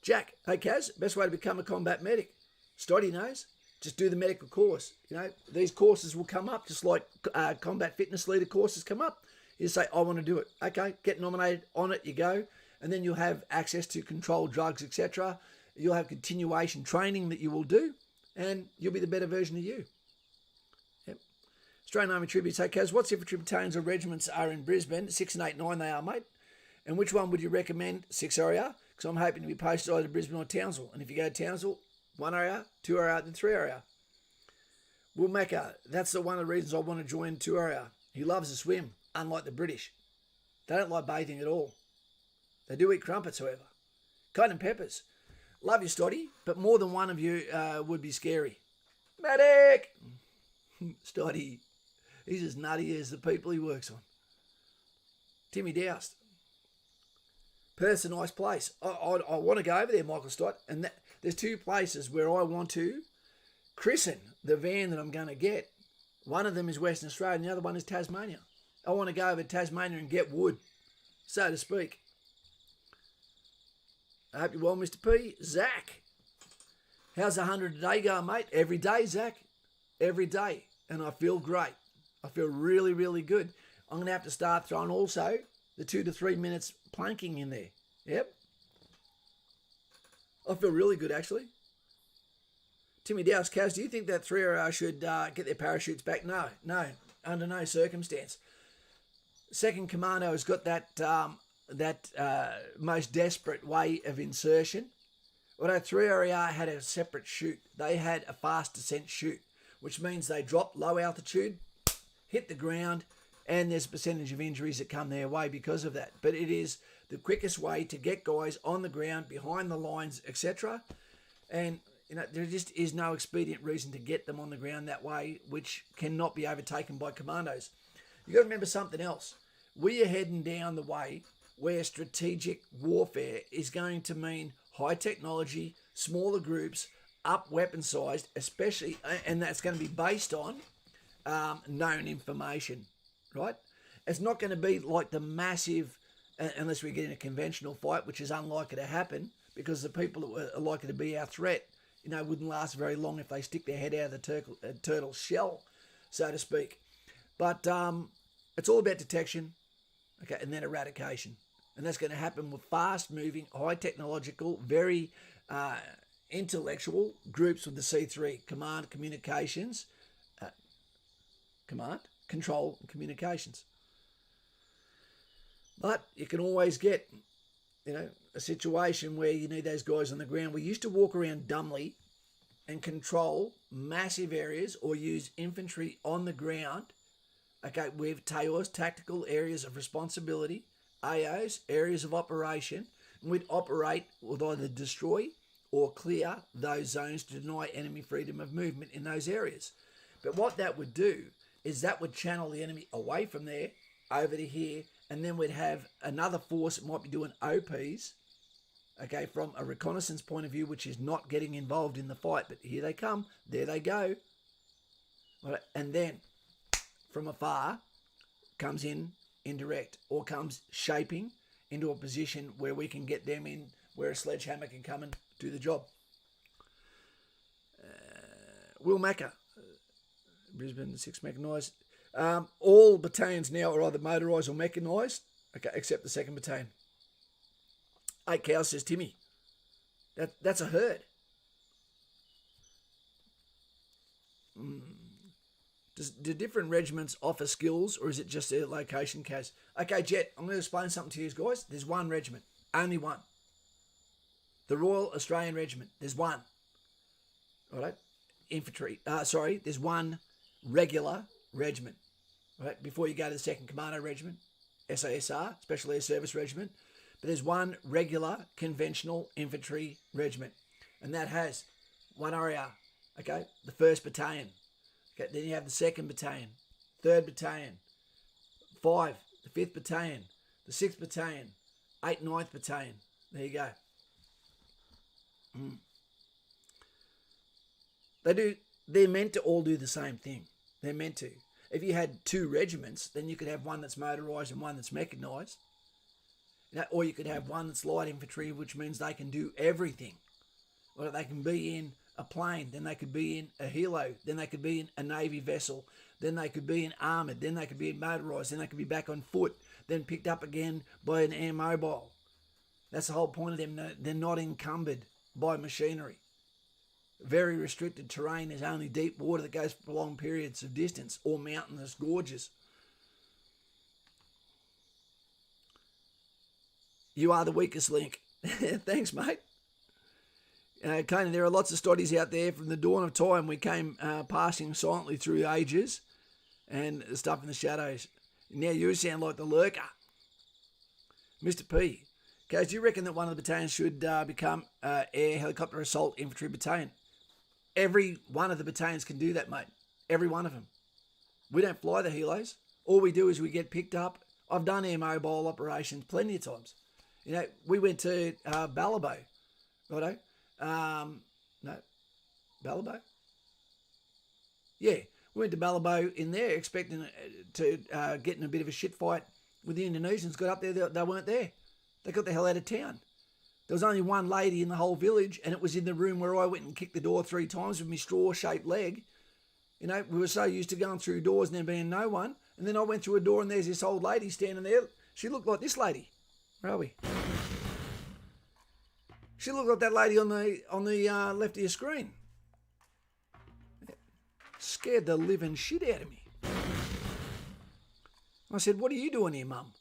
Speaker 1: Jack, hey Kaz, best way to become a combat medic. Stoddy knows. Just do the medical course. You know, these courses will come up just like combat fitness leader courses come up. You say, I want to do it. Okay, get nominated, on it you go. And then you'll have access to controlled drugs, etc. You'll have continuation training that you will do. And you'll be the better version of you. Yep. Australian Army Tributes. Hey, Kaz, what infantry battalions or regiments are in Brisbane? 6 and 8, 9 they are, mate. And which one would you recommend? 6 RAR? Because I'm hoping to be posted either Brisbane or Townsville. And if you go to Townsville, 1 RAR, 2 RAR, then 3 RAR. Will Macca, that's one of the reasons I want to join 2 RAR. He loves to swim, unlike the British. They don't like bathing at all. They do eat crumpets, however. Cayenne peppers. Love you, Stoddy, but more than one of you would be scary. Medic! Stoddy, he's as nutty as the people he works on. Timmy Doust. Perth's a nice place. I want to go over there, Michael Stott, and there's two places where I want to christen the van that I'm going to get. One of them is Western Australia and the other one is Tasmania. I want to go over to Tasmania and get wood, so to speak. I hope you're well, Mr. P. Zach, how's 100 a day going, mate? Every day, Zach. Every day. And I feel great. I feel really, really good. I'm going to have to start throwing also the 2 to 3 minutes planking in there. Yep. I feel really good, actually. Timmy Douse, Kaz, do you think that 3RR should get their parachutes back? No, under no circumstance. Second Commando has got that most desperate way of insertion. Although 3RR had a separate chute. They had a fast descent chute, which means they drop low altitude, hit the ground, and there's a percentage of injuries that come their way because of that. But it is the quickest way to get guys on the ground, behind the lines, etc. And there just is no expedient reason to get them on the ground that way, which cannot be overtaken by commandos. You've got to remember something else. We are heading down the way where strategic warfare is going to mean high technology, smaller groups, up weapon sized, especially, and that's going to be based on known information, right? It's not going to be like the massive, unless we get in a conventional fight, which is unlikely to happen because the people that are likely to be our threat, wouldn't last very long if they stick their head out of the turtle's shell, so to speak. But it's all about detection, okay, and then eradication. And that's going to happen with fast-moving, high-technological, very intellectual groups with the C3, Command, Communications, Command, Control, and Communications. But you can always get, a situation where you need those guys on the ground. We used to walk around dumbly and control massive areas or use infantry on the ground, okay, with TAOs, tactical areas of responsibility, AOs, areas of operation, and we'd operate with either destroy or clear those zones to deny enemy freedom of movement in those areas. But what that would do is that would channel the enemy away from there, over to here, and then we'd have another force that might be doing OPs, okay, from a reconnaissance point of view, which is not getting involved in the fight. But here they come, there they go. Right, and then from afar comes in indirect or comes shaping into a position where we can get them in, where a sledgehammer can come and do the job. Will Macca, Brisbane 6 mechanised. All battalions now are either motorised or mechanised, okay, except the 2nd Battalion. 8 cows, says Timmy. That's a herd. Do different regiments offer skills, or is it just their location, Kaz? Okay, Jet, I'm going to explain something to you guys. There's one regiment, only one. The Royal Australian Regiment, there's one. All right, infantry. There's one regular regiment. Right, before you go to the 2nd Commando Regiment, SASR, Special Air Service Regiment. But there's one regular conventional infantry regiment, and that has one RAR, okay, the 1st Battalion. Okay, then you have the 2nd Battalion, 3rd Battalion, 5, the 5th Battalion, the 6th Battalion, 8th, 9th Battalion. There you go. They're meant to all do the same thing. They're meant to. If you had 2 regiments, then you could have one that's motorised and one that's mechanised. Or you could have one that's light infantry, which means they can do everything. Well, they can be in a plane, then they could be in a helo, then they could be in a Navy vessel, then they could be in armoured, then they could be in motorised, then they could be back on foot, then picked up again by an air mobile. That's the whole point of them. They're not encumbered by machinery. Very restricted terrain. There's only deep water that goes for long periods of distance, or mountainous gorges. You are the weakest link. Thanks, mate. Conan, there are lots of studies out there. From the dawn of time, we came passing silently through ages and stuff in the shadows. Now you sound like the lurker. Mr. P. Kaz, do you reckon that one of the battalions should become Air Helicopter Assault Infantry Battalion? Every one of the battalions can do that, mate. Every one of them. We don't fly the helos. All we do is we get picked up. I've done air mobile operations plenty of times. You know, we went to Ballabo, righto? No, Ballabo? Yeah, we went to Ballabo in there expecting to get in a bit of a shit fight with the Indonesians. Got up there, they weren't there. They got the hell out of town. There was only one lady in the whole village, and it was in the room where I went and kicked the door 3 times with my straw-shaped leg. You know, we were so used to going through doors and there being no one. And then I went through a door and there's this old lady standing there. She looked like this lady. Where are we? She looked like that lady on the left of your screen. Scared the living shit out of me. I said, "What are you doing here, Mum?"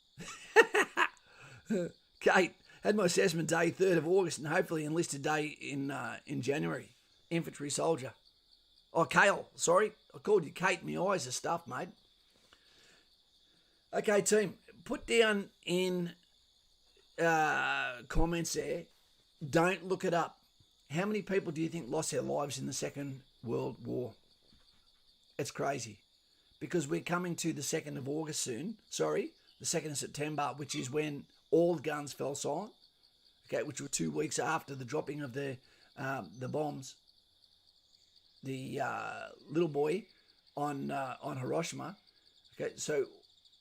Speaker 1: Kate, had my assessment day 3rd of August and hopefully enlisted day in January. Infantry soldier. Oh, Kale, sorry. I called you Kate. My eyes are stuffed, mate. Okay, team, put down in comments there, don't look it up. How many people do you think lost their lives in the Second World War? It's crazy. Because we're coming to the 2nd of August soon. Sorry, the 2nd of September, which is when all guns fell silent. Okay, which were 2 weeks after the dropping of the bombs. The little boy on Hiroshima. Okay, so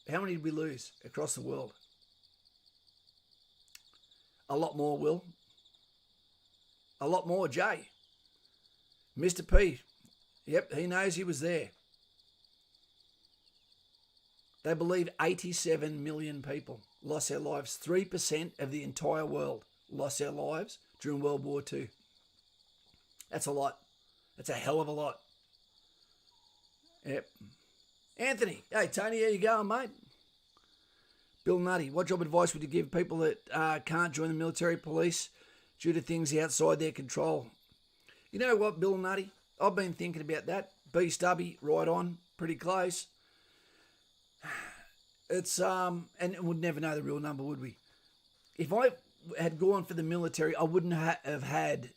Speaker 1: how many did we lose across the world? A lot more, Will. A lot more, Jay. Mr. P. Yep, he knows he was there. They believe 87 million people lost their lives. 3% of the entire world lost their lives during World War II. That's a lot. That's a hell of a lot. Yep. Anthony. Hey, Tony, how you going, mate? Bill Nutty. What job advice would you give people that can't join the military police due to things outside their control? You know what, Bill Nutty? I've been thinking about that. B Stubby, right on. Pretty close. It's, and we'd never know the real number, would we? If I had gone for the military, I wouldn't have had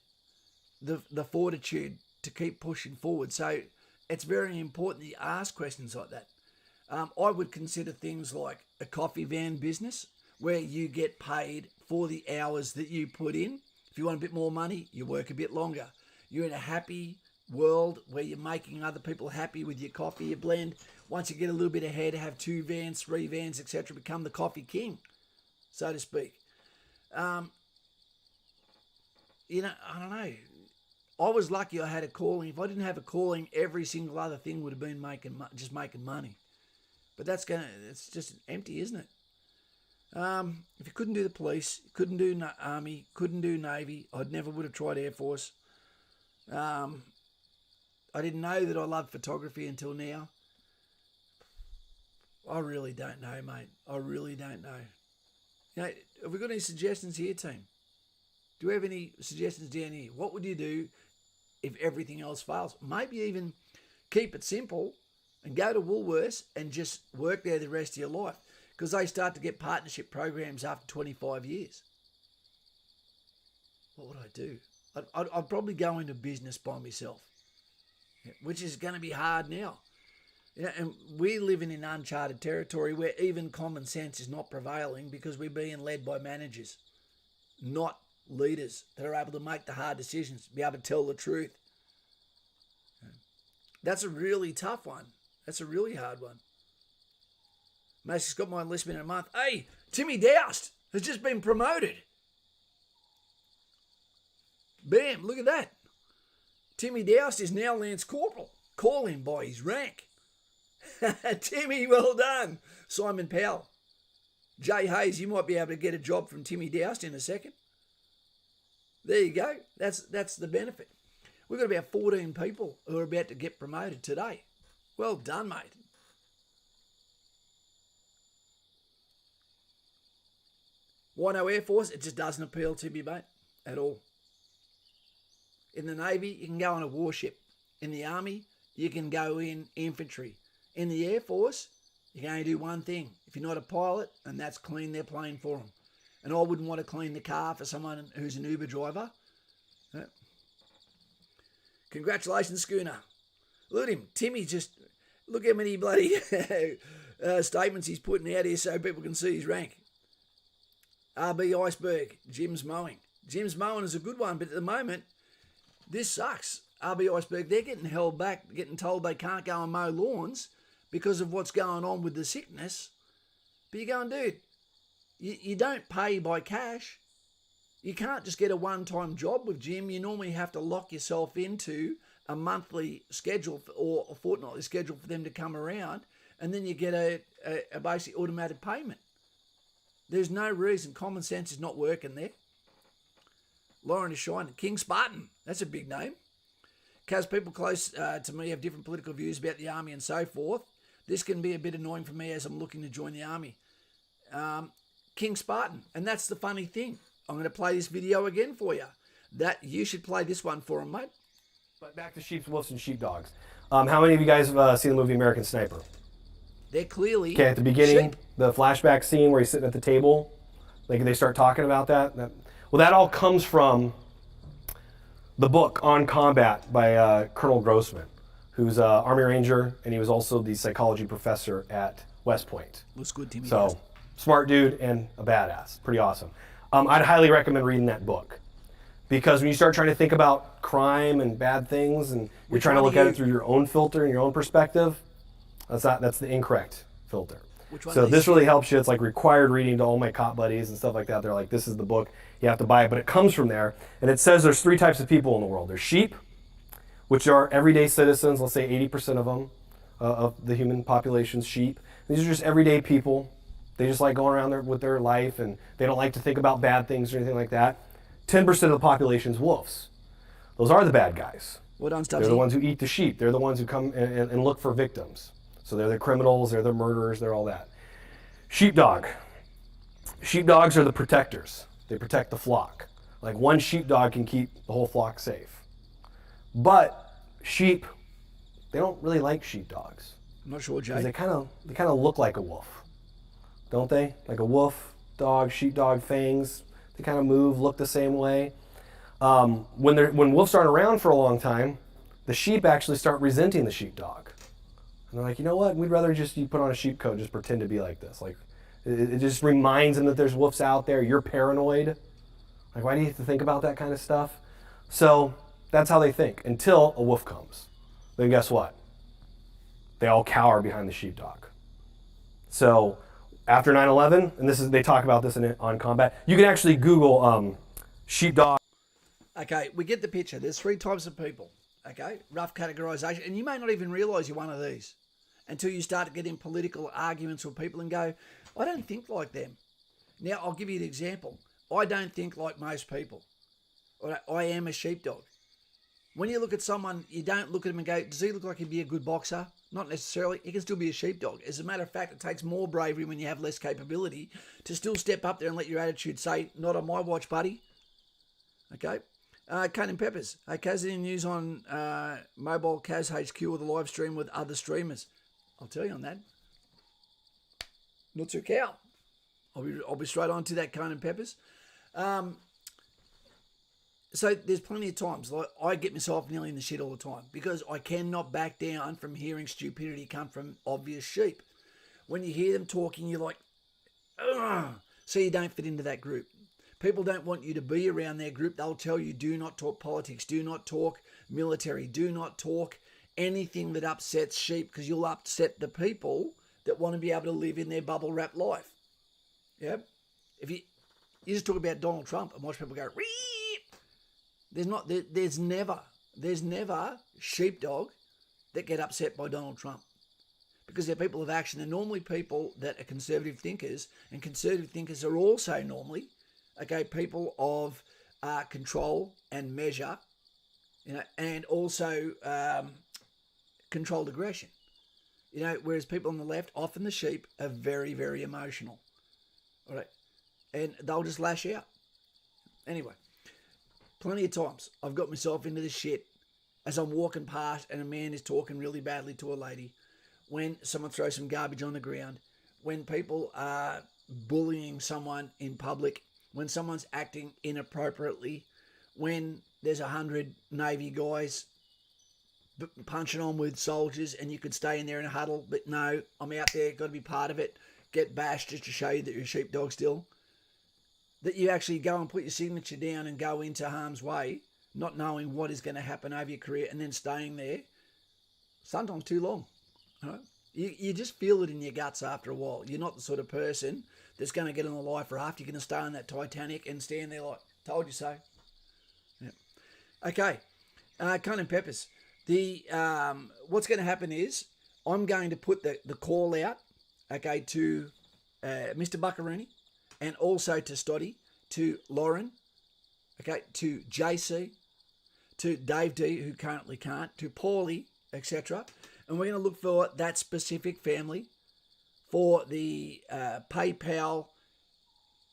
Speaker 1: the fortitude to keep pushing forward. So it's very important that you ask questions like that. I would consider things like a coffee van business where you get paid for the hours that you put in. If you want a bit more money, you work a bit longer. You're in a happy world where you're making other people happy with your coffee you blend. Once you get a little bit ahead, have 2 vans, 3 vans, etc., become the coffee king, so to speak. You know, I don't know. I was lucky I had a calling. If I didn't have a calling, every single other thing would have been just making money. But it's just empty, isn't it? If you couldn't do the police, couldn't do army, couldn't do navy, I never would have tried Air Force. I didn't know that I loved photography until now. I really don't know, mate. I really don't know. You know, have we got any suggestions here, team? Do we have any suggestions down here? What would you do if everything else fails? Maybe even keep it simple and go to Woolworths and just work there the rest of your life, because they start to get partnership programs after 25 years. What would I do? I'd probably go into business by myself, which is going to be hard now. You know, and we're living in uncharted territory where even common sense is not prevailing because we're being led by managers, not leaders that are able to make the hard decisions, be able to tell the truth. That's a really tough one. That's a really hard one. Macy's got my enlistment in a month. Hey, Timmy Doust has just been promoted. Bam, look at that. Timmy Doust is now Lance Corporal. Call him by his rank. Timmy, well done. Simon Powell. Jay Hayes, you might be able to get a job from Timmy Doust in a second. There you go. That's the benefit. We've got about 14 people who are about to get promoted today. Well done, mate. Why no Air Force? It just doesn't appeal to me, mate, at all. In the Navy, you can go on a warship. In the Army, you can go in infantry. In the Air Force, you can only do one thing. If you're not a pilot, and that's clean their plane for them. And I wouldn't want to clean the car for someone who's an Uber driver. Congratulations, Schooner. Look at him. Timmy just, look how many bloody statements he's putting out here so people can see his rank. RB Iceberg, Jim's mowing. Jim's mowing is a good one, but at the moment, this sucks. RB Iceberg, they're getting held back, getting told they can't go and mow lawns because of what's going on with the sickness. But you're going, dude, you don't pay by cash. You can't just get a one-time job with Jim. You normally have to lock yourself into a monthly schedule or a fortnightly schedule for them to come around, and then you get a basic automatic payment. There's no reason. Common sense is not working there. Lauren is shining. King Spartan, that's a big name. Kaz, people close to me have different political views about the army and so forth. This can be a bit annoying for me as I'm looking to join the army. King Spartan, and that's the funny thing. I'm going to play this video again for you. That you should play this one for him, mate.
Speaker 14: But back to sheep, wolves, and sheepdogs. How many of you guys have seen the movie American Sniper?
Speaker 1: They're clearly
Speaker 14: okay. At the beginning,
Speaker 1: sheep.
Speaker 14: The flashback scene where he's sitting at the table, like they start talking about that. Well, that all comes from the book On Combat by Colonel Grossman, who's an Army Ranger, and he was also the psychology professor at West Point.
Speaker 1: Looks good, Timmy.
Speaker 14: So smart dude and a badass. Pretty awesome. I'd highly recommend reading that book, because when you start trying to think about crime and bad things, and you're trying to look at it through your own filter and your own perspective, that's the incorrect filter. So this really helps you. It's like required reading to all my cop buddies and stuff like that. They're like, this is the book, you have to buy it. But it comes from there, and it says there's 3 types of people in the world. There's sheep, which are everyday citizens. Let's say 80% of them, of the human population's sheep. These are just everyday people. They just like going around with their life, and they don't like to think about bad things or anything like that. 10% of the population's wolves. Those are the bad guys. They're the ones who eat the sheep. They're the ones who come and look for victims. So they're the criminals, they're the murderers, they're all that. Sheepdog. Sheepdogs are the protectors. They protect the flock. Like one sheepdog can keep the whole flock safe. But sheep, they don't really like sheepdogs.
Speaker 1: I'm not sure, Jay.
Speaker 14: They kind of look like a wolf, don't they? Like a wolf, dog, sheepdog, fangs. They kind of move, look the same way. When wolves aren't around for a long time, the sheep actually start resenting the sheepdog. And they're like, you know what? We'd rather just you put on a sheep coat, just pretend to be like this. Like, it just reminds them that there's wolves out there. You're paranoid. Like, why do you have to think about that kind of stuff? So that's how they think until a wolf comes. Then guess what? They all cower behind the sheepdog. So after 9/11, and they talk about this on Combat. You can actually Google sheepdog.
Speaker 1: Okay, we get the picture. There's 3 types of people. Okay, rough categorization, and you may not even realize you're one of these until you start to get in political arguments with people and go, I don't think like them. Now, I'll give you an example. I don't think like most people. I am a sheepdog. When you look at someone, you don't look at him and go, does he look like he'd be a good boxer? Not necessarily. He can still be a sheepdog. As a matter of fact, it takes more bravery when you have less capability to still step up there and let your attitude say, not on my watch, buddy. Okay? Conan Peppers. Kaz, any news on mobile Kaz HQ or the live stream with other streamers? I'll tell you on that. Not too cow. I'll be straight on to that, Conan Peppers. So there's plenty of times like I get myself nearly in the shit all the time because I cannot back down from hearing stupidity come from obvious sheep. When you hear them talking, you're like, ugh. So you don't fit into that group. People don't want you to be around their group. They'll tell you, do not talk politics, do not talk military, do not talk anything that upsets sheep because you'll upset the people that want to be able to live in their bubble wrap life. Yeah? If you just talk about Donald Trump and watch people go, Ree! There's never sheepdog that get upset by Donald Trump because they're people of action. They're normally people that are conservative thinkers, and conservative thinkers are also normally people of control and measure, and also controlled aggression. Whereas people on the left, often the sheep, are very, very emotional. All right, and they'll just lash out. Anyway, plenty of times I've got myself into this shit as I'm walking past and a man is talking really badly to a lady, when someone throws some garbage on the ground, when people are bullying someone in public, when someone's acting inappropriately, when there's 100 Navy guys punching on with soldiers and you could stay in there in a huddle, but no, I'm out there, got to be part of it, get bashed just to show you that you're a sheepdog still. That you actually go and put your signature down and go into harm's way, not knowing what is going to happen over your career and then staying there, sometimes too long. Right? You just feel it in your guts after a while. You're not the sort of person that's going to get on the life raft. You're going to stay on that Titanic and stand there like, told you so. Yeah. Okay, Cayenne Peppers. What's going to happen is I'm going to put the call out, okay, to Mr. Buckaroony and also to Stoddy, to Lauren, okay, to JC, to Dave D, who currently can't, to Paulie, etc. And we're going to look for that specific family for the PayPal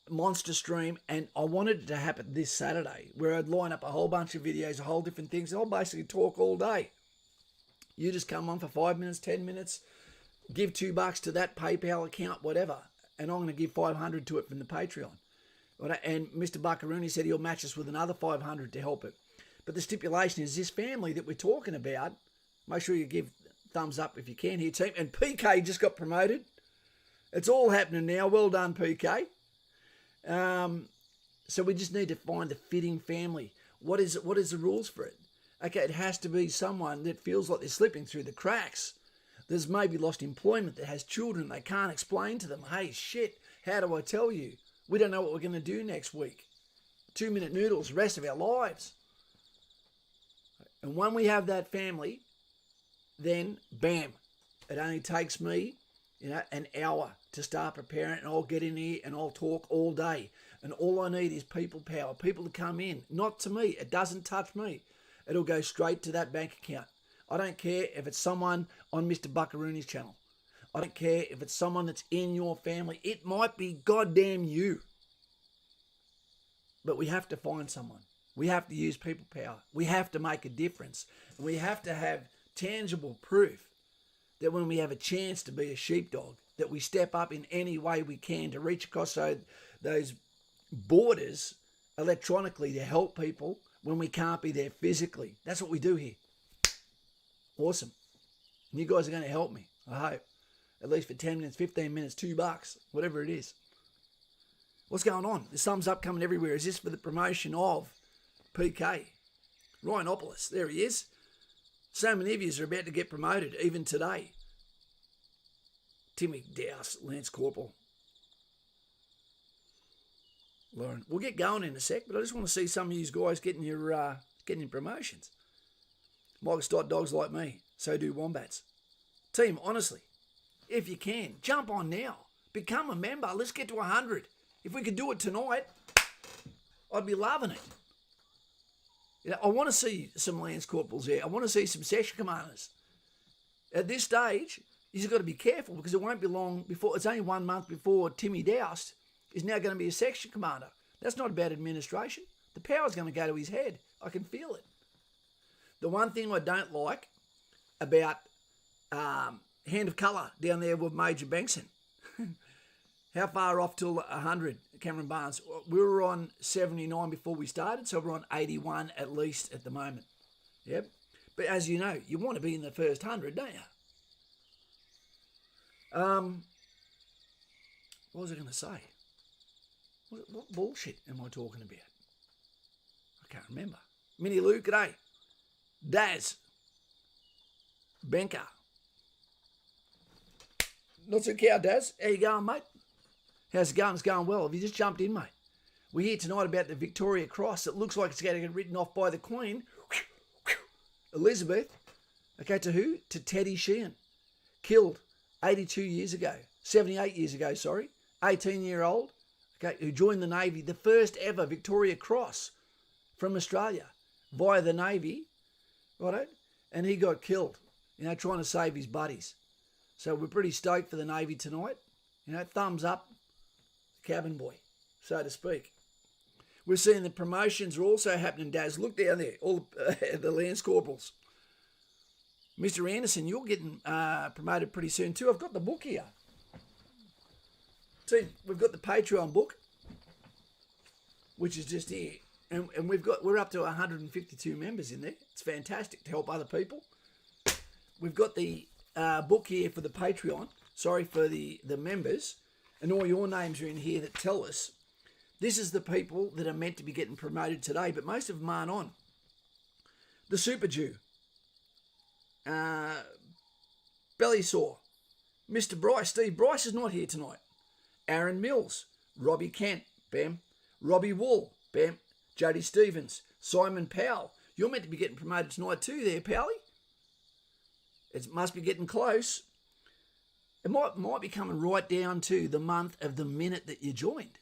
Speaker 1: monster stream. And I wanted it to happen this Saturday, where I'd line up a whole bunch of videos, a whole different things. And I'll basically talk all day. You just come on for 5 minutes, 10 minutes, give $2 to that PayPal account, whatever. And I'm going to give 500 to it from the Patreon. And Mr. Buckaroony said he'll match us with another 500 to help it. But the stipulation is this family that we're talking about, make sure you give thumbs up if you can here, team. And PK just got promoted. It's all happening now. Well done, PK. So we just need to find the fitting family. What is the rules for it? Okay, it has to be someone that feels like they're slipping through the cracks. There's maybe lost employment, that has children. They can't explain to them, hey, shit, how do I tell you? We don't know what we're going to do next week. 2-minute noodles, the rest of our lives. And when we have that family, then bam, it only takes me, an hour to start preparing, and I'll get in here and I'll talk all day. And all I need is people power, people to come in, not to me. It doesn't touch me. It'll go straight to that bank account. I don't care if it's someone on Mr. Buckaroony's channel. I don't care if it's someone that's in your family. It might be goddamn you. But we have to find someone. We have to use people power. We have to make a difference. And we have to have tangible proof that when we have a chance to be a sheepdog, that we step up in any way we can to reach across those borders electronically to help people when we can't be there physically. That's what we do here. Awesome. And you guys are going to help me, I hope. At least for 10 minutes, 15 minutes, $2, whatever it is. What's going on? There's thumbs up coming everywhere. Is this for the promotion of PK? Ryanopoulos, there he is. So many of you are about to get promoted, even today. Timmy Dowse, Lance Corporal. Lauren, we'll get going in a sec, but I just want to see some of you guys getting your promotions. Mike's got dogs like me, so do wombats. Team, honestly, if you can, jump on now. Become a member. Let's get to 100. If we could do it tonight, I'd be loving it. I want to see some Lance Corporals there. I want to see some Section Commanders. At this stage, you've got to be careful because it won't be long before, it's only 1 month before Timmy Doust is now going to be a Section Commander. That's not about administration. The power's going to go to his head. I can feel it. The one thing I don't like about Hand of Colour down there with Major Bankson. How far off till 100, Cameron Barnes? We were on 79 before we started, so we're on 81 at least at the moment. Yep. But as you know, you want to be in the first 100, don't you? What was I going to say? What bullshit am I talking about? I can't remember. Minnie Lou, g'day. Daz. Benka. Not so cow, Daz. How you going, mate? How's it going? It's going well. Have you just jumped in, mate? We're here tonight about the Victoria Cross. It looks like it's going to get written off by the Queen. Elizabeth. Okay, to who? To Teddy Sheean. Killed 82 years ago. 78 years ago, sorry. 18-year-old. Okay, who joined the Navy. The first ever Victoria Cross from Australia via the Navy. Righto? And he got killed, trying to save his buddies. So we're pretty stoked for the Navy tonight. Thumbs up, cabin boy, so to speak. We're seeing the promotions are also happening, Daz. Look down there, all the Lance Corporals. Mr. Anderson, you're getting promoted pretty soon too. I've got the book here. See, we've got the Patreon book, which is just here. And we're up to 152 members in there. It's fantastic to help other people. we've got the book here for the Patreon. Sorry, for the members. And all your names are in here that tell us this is the people that are meant to be getting promoted today, but most of them aren't on. The Super Jew. Belly Sore. Mr. Bryce. Steve Bryce is not here tonight. Aaron Mills. Robbie Kent. Bam. Robbie Wool. Bam. Jody Stevens. Simon Powell. You're meant to be getting promoted tonight too there, Powley. It must be getting close. It might be coming right down to the month of the minute that you joined.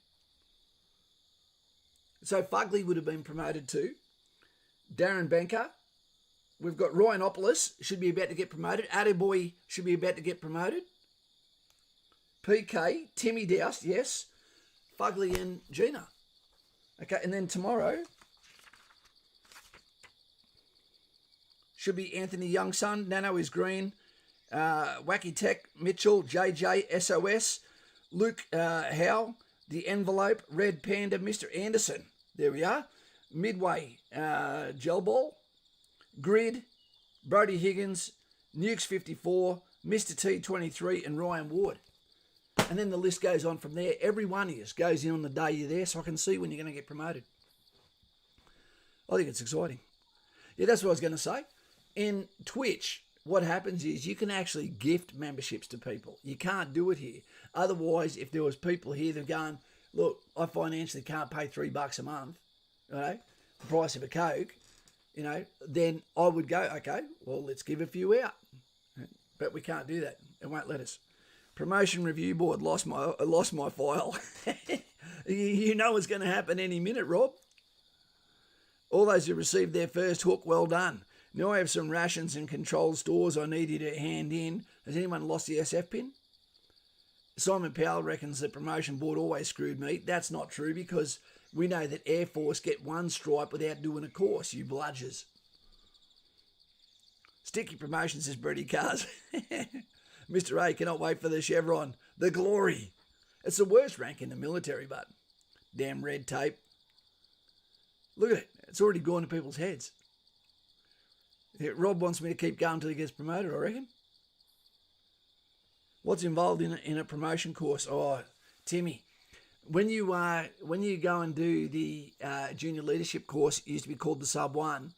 Speaker 1: So Fugly would have been promoted too. Darren Benker. We've got Ryanopoulos, should be about to get promoted. Attaboy should be about to get promoted. PK, Timmy Doust, yes. Fugly and Gina. Okay, and then tomorrow should be Anthony Youngson. Nano is green. Wacky Tech, Mitchell, JJ, SOS, Luke Howe, The Envelope, Red Panda, Mr. Anderson. There we are. Midway, Gel Ball, Grid, Brody Higgins, Nukes 54, Mr. T23, and Ryan Ward. And then the list goes on from there. Every one of you goes in on the day you're there, so I can see when you're going to get promoted. I think it's exciting. Yeah, that's what I was going to say. In Twitch, what happens is you can actually gift memberships to people. You can't do it here. Otherwise, if there was people here that are going, look, I financially can't pay $3 a month, right? The price of a Coke, then I would go, okay, well, let's give a few out. But we can't do that. It won't let us. Promotion Review Board lost my file. You know what's going to happen any minute, Rob. All those who received their first hook, well done. Now I have some rations and controlled stores I need you to hand in. Has anyone lost the SF pin? Simon Powell reckons the promotion board always screwed me. That's not true because we know that Air Force get one stripe without doing a course, you bludgers. Sticky promotion, says Brady Cars. Mr. A cannot wait for the chevron. The glory. It's the worst rank in the military, but damn red tape. Look at it. It's already gone to people's heads. Rob wants me to keep going until he gets promoted, I reckon. What's involved in a promotion course? Oh, Timmy, when you go and do the junior leadership course, it used to be called the Sub 1.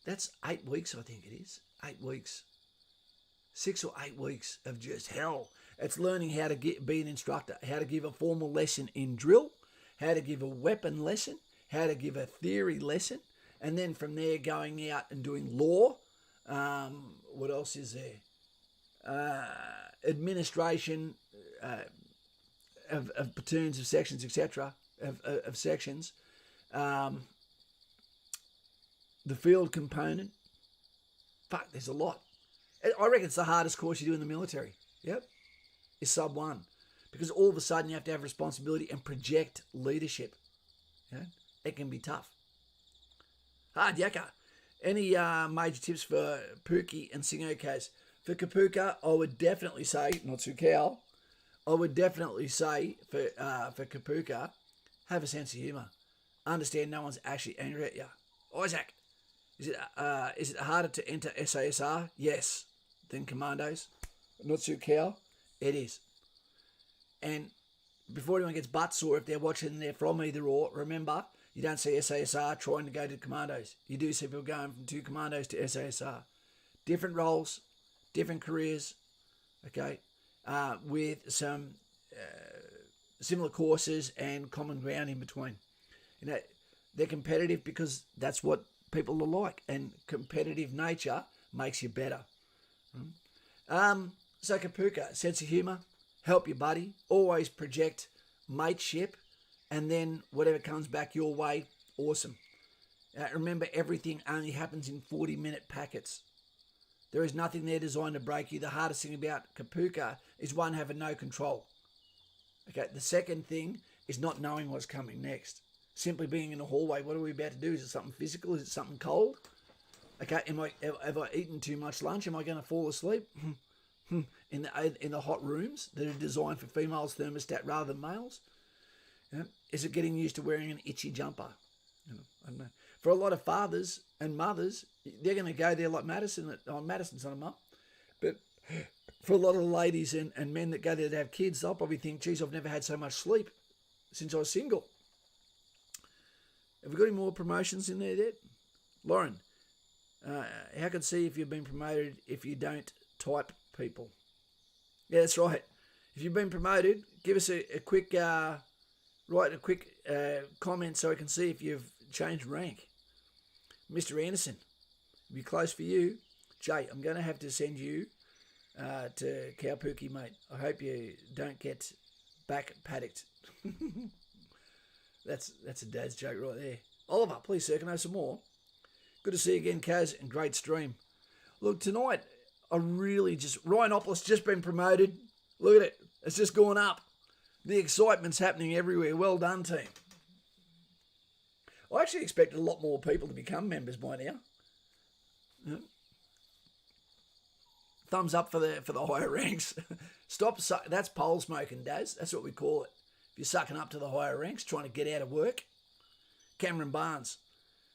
Speaker 1: That's 8 weeks, I think it is. 8 weeks. 6 or 8 weeks of just hell. It's learning how to be an instructor, how to give a formal lesson in drill, how to give a weapon lesson, how to give a theory lesson, and then from there going out and doing law. What else is there? Administration of platoons, of sections, etc., of sections. The field component. Fuck, there's a lot. I reckon it's the hardest course you do in the military. Yep. Is Sub 1. Because all of a sudden you have to have responsibility and project leadership. Yeah? It can be tough. Yaka. Any major tips for Pookie and Singokaz? For Kapooka, I would definitely say, not Sukal, I would definitely say for Kapooka, have a sense of humour. Understand no one's actually angry at you. Isaac, is it harder to enter SASR? Yes. Than Commandos? Not Sukal? It is. And before anyone gets butt sore if they're watching and they're from either or, remember, you don't see SASR trying to go to Commandos. You do see people going from 2 Commandos to SASR. Different roles, different careers, okay, with some similar courses and common ground in between. They're competitive because that's what people are like, and competitive nature makes you better. So Kapooka, sense of humour, help your buddy, always project mateship, and then whatever comes back your way, awesome. Remember, everything only happens in 40-minute packets. There is nothing there designed to break you. The hardest thing about Kapooka is one, having no control. Okay, the second thing is not knowing what's coming next. Simply being in a hallway, what are we about to do? Is it something physical? Is it something cold? Okay, have I eaten too much lunch? Am I going to fall asleep? In the hot rooms that are designed for females thermostat rather than males? Is it getting used to wearing an itchy jumper? I don't know. For a lot of fathers and mothers, they're going to go there like Madison. Madison's not a mum. But for a lot of the ladies and men that go there to have kids, they'll probably think, geez, I've never had so much sleep since I was single. Have we got any more promotions in there yet? Lauren, how can I see if you've been promoted if you don't type people? Yeah, that's right. If you've been promoted, give us a quick, write a quick comment so I can see if you've changed rank. Mr. Anderson, it'll be close for you. Jay, I'm going to have to send you to Kapooka, mate. I hope you don't get back paddocked. That's a dad's joke right there. Oliver, please, sir, can I have some more? Good to see you again, Kaz, and great stream. Look, tonight, Rhinopolis just been promoted. Look at it. It's just gone up. The excitement's happening everywhere. Well done, team. I actually expected a lot more people to become members by now. Yeah. Thumbs up for the higher ranks. That's pole smoking, Daz. That's what we call it. If you're sucking up to the higher ranks, trying to get out of work. Cameron Barnes,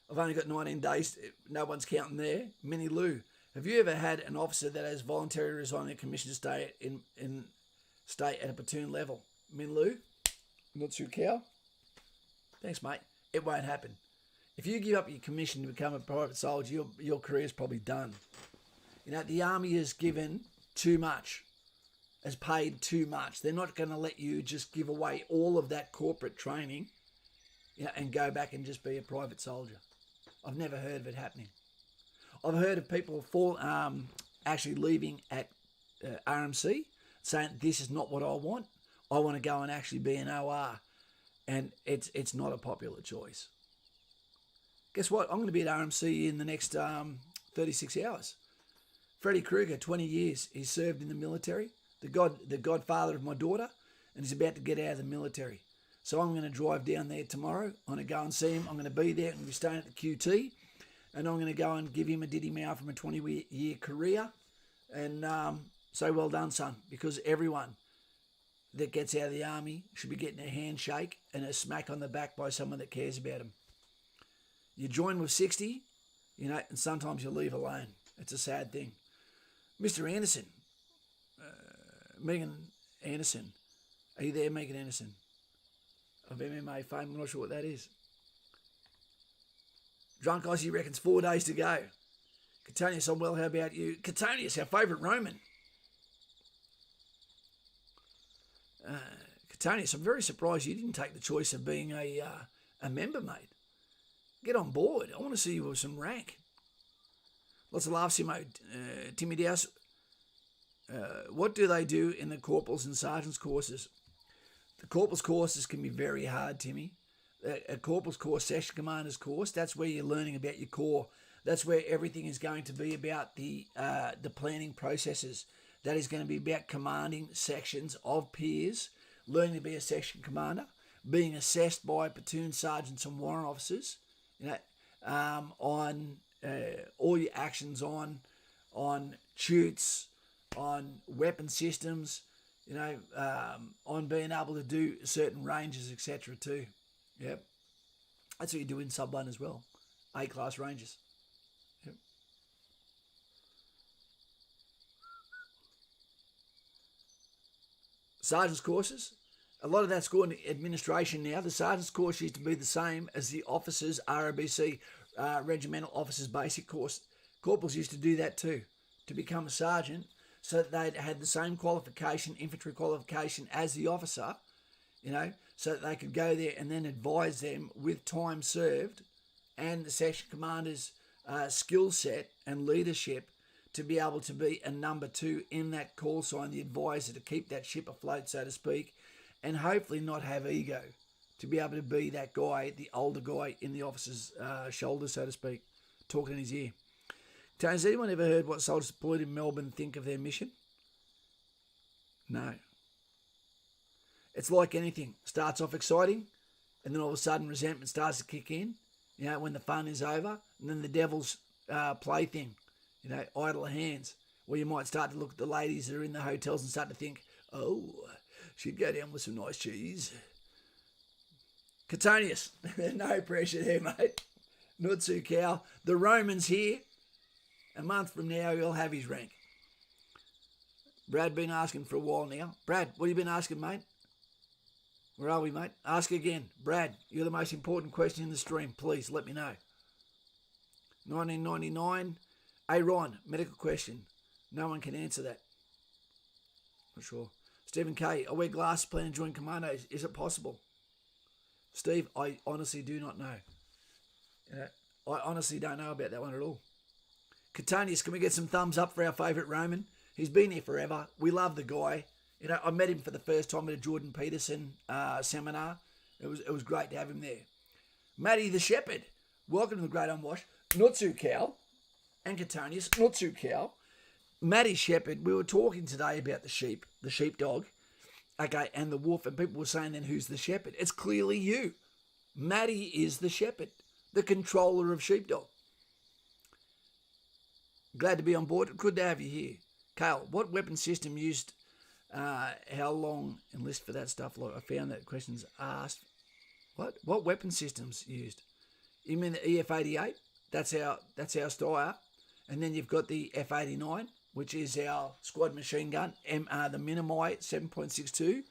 Speaker 1: I've only got 19 days. No one's counting there. Minnie Lou, have you ever had an officer that has voluntarily resigned their commission to stay at a platoon level? Min Lou, not too cow. Thanks, mate. It won't happen. If you give up your commission to become a private soldier, your career's probably done. You know, the army is given too much, has paid too much. They're not going to let you just give away all of that corporate training, you know, and go back and just be a private soldier. I've never heard of it happening. I've heard of people actually leaving at RMC saying, this is not what I want. I want to go and actually be an OR. And it's not a popular choice. Guess what? I'm going to be at RMC in the next 36 hours. Freddie Krueger, 20 years. He served in the military, the godfather of my daughter, and he's about to get out of the military. So I'm going to drive down there tomorrow. I'm going to go and see him. I'm going to be there. I'm going to be staying at the QT. And I'm going to go and give him a diddy mow from a 20-year career. And say, well done, son. Because everyone that gets out of the army should be getting a handshake and a smack on the back by someone that cares about them. You join with 60, you know, and sometimes you leave alone. It's a sad thing. Mr. Anderson, Megan Anderson, are you there, Megan Anderson? Of MMA fame, I'm not sure what that is. Drunk Aussie reckons 4 days to go. Catonius, I'm well, how about you? Catonius, our favourite Roman. Catonius, I'm very surprised you didn't take the choice of being a member, mate. Get on board. I want to see you with some rank. Lots of laughs here, mate. Timmy Dowse, what do they do in the corporals and sergeants courses? The corporals courses can be very hard, Timmy. A corporals course, section commander's course, that's where you're learning about your corps. That's where everything is going to be about the planning processes. That is going to be about commanding sections of peers, learning to be a section commander, being assessed by platoon sergeants and warrant officers, you know, on all your actions on shoots, on weapon systems, you know, on being able to do certain ranges, etc. too. Yep. That's what you do in Sub 1 as well. A-class ranges. Yep. Sergeant's courses. A lot of that's going to administration now. The sergeant's course used to be the same as the officers' ROBC, Regimental Officers Basic Course. Corporals used to do that too, to become a sergeant, so that they had the same qualification, infantry qualification, as the officer, you know, so that they could go there and then advise them with time served and the section commander's skill set and leadership to be able to be a number two in that call sign, the advisor, to keep that ship afloat, so to speak, and hopefully not have ego, to be able to be that guy, the older guy in the officer's shoulder, so to speak, talking in his ear. Tony, has anyone ever heard what soldiers deployed in Melbourne think of their mission? No. It's like anything. Starts off exciting, and then all of a sudden resentment starts to kick in, you know, when the fun is over, and then the devil's plaything, you know, idle hands, where you might start to look at the ladies that are in the hotels and start to think, oh, she'd go down with some nice cheese. Catonius, no pressure there, mate. Not too cow. The Roman's here. A month from now, he'll have his rank. Brad been asking for a while now. Brad, what have you been asking, mate? Where are we, mate? Ask again. Brad, you're the most important question in the stream. Please let me know. 1999. Hey, Ron, medical question. No one can answer that. Not sure. Stephen K. I wear glasses, plan to join commandos. Is it possible? Steve, I honestly do not know. I honestly don't know about that one at all. Catonius, can we get some thumbs up for our favourite Roman? He's been here forever. We love the guy. You know, I met him for the first time at a Jordan Peterson seminar. It was great to have him there. Matty the Shepherd, welcome to the Great Unwashed. Nutsu Cow and Catonius, Nutsu Cow. Matty Shepherd, we were talking today about the sheep, the sheepdog, okay, and the wolf, and people were saying then who's the shepherd? It's clearly you. Matty is the shepherd, the controller of sheepdog. Glad to be on board. Good to have you here. Kale, what weapon system used, how long enlist for that stuff? Like I found that questions asked. What weapon systems used? You mean the EF-88? That's our Steyr. And then you've got the F-89, which is our squad machine gun, the Minimi 7.62.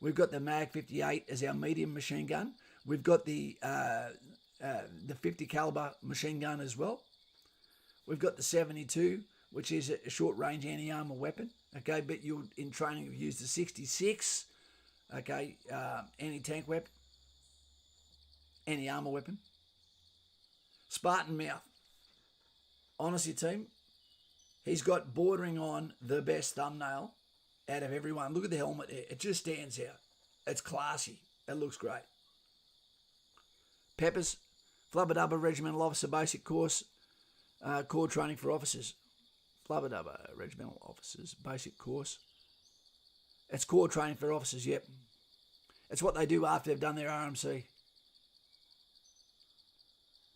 Speaker 1: We've got the Mag-58 as our medium machine gun. We've got the 50 caliber machine gun as well. We've got the 72, which is a short-range anti-armor weapon. Okay, but you in training you've used the 66. Okay, anti-tank weapon, anti-armor weapon. Spartan Mouth. Honestly, team, he's got bordering on the best thumbnail out of everyone. Look at the helmet there. It just stands out. It's classy. It looks great. Peppers, Flubberdubber Regimental Officer Basic Course, Core Training for Officers. Flubberdubber Regimental Officers Basic Course. It's core training for officers, yep. It's what they do after they've done their RMC.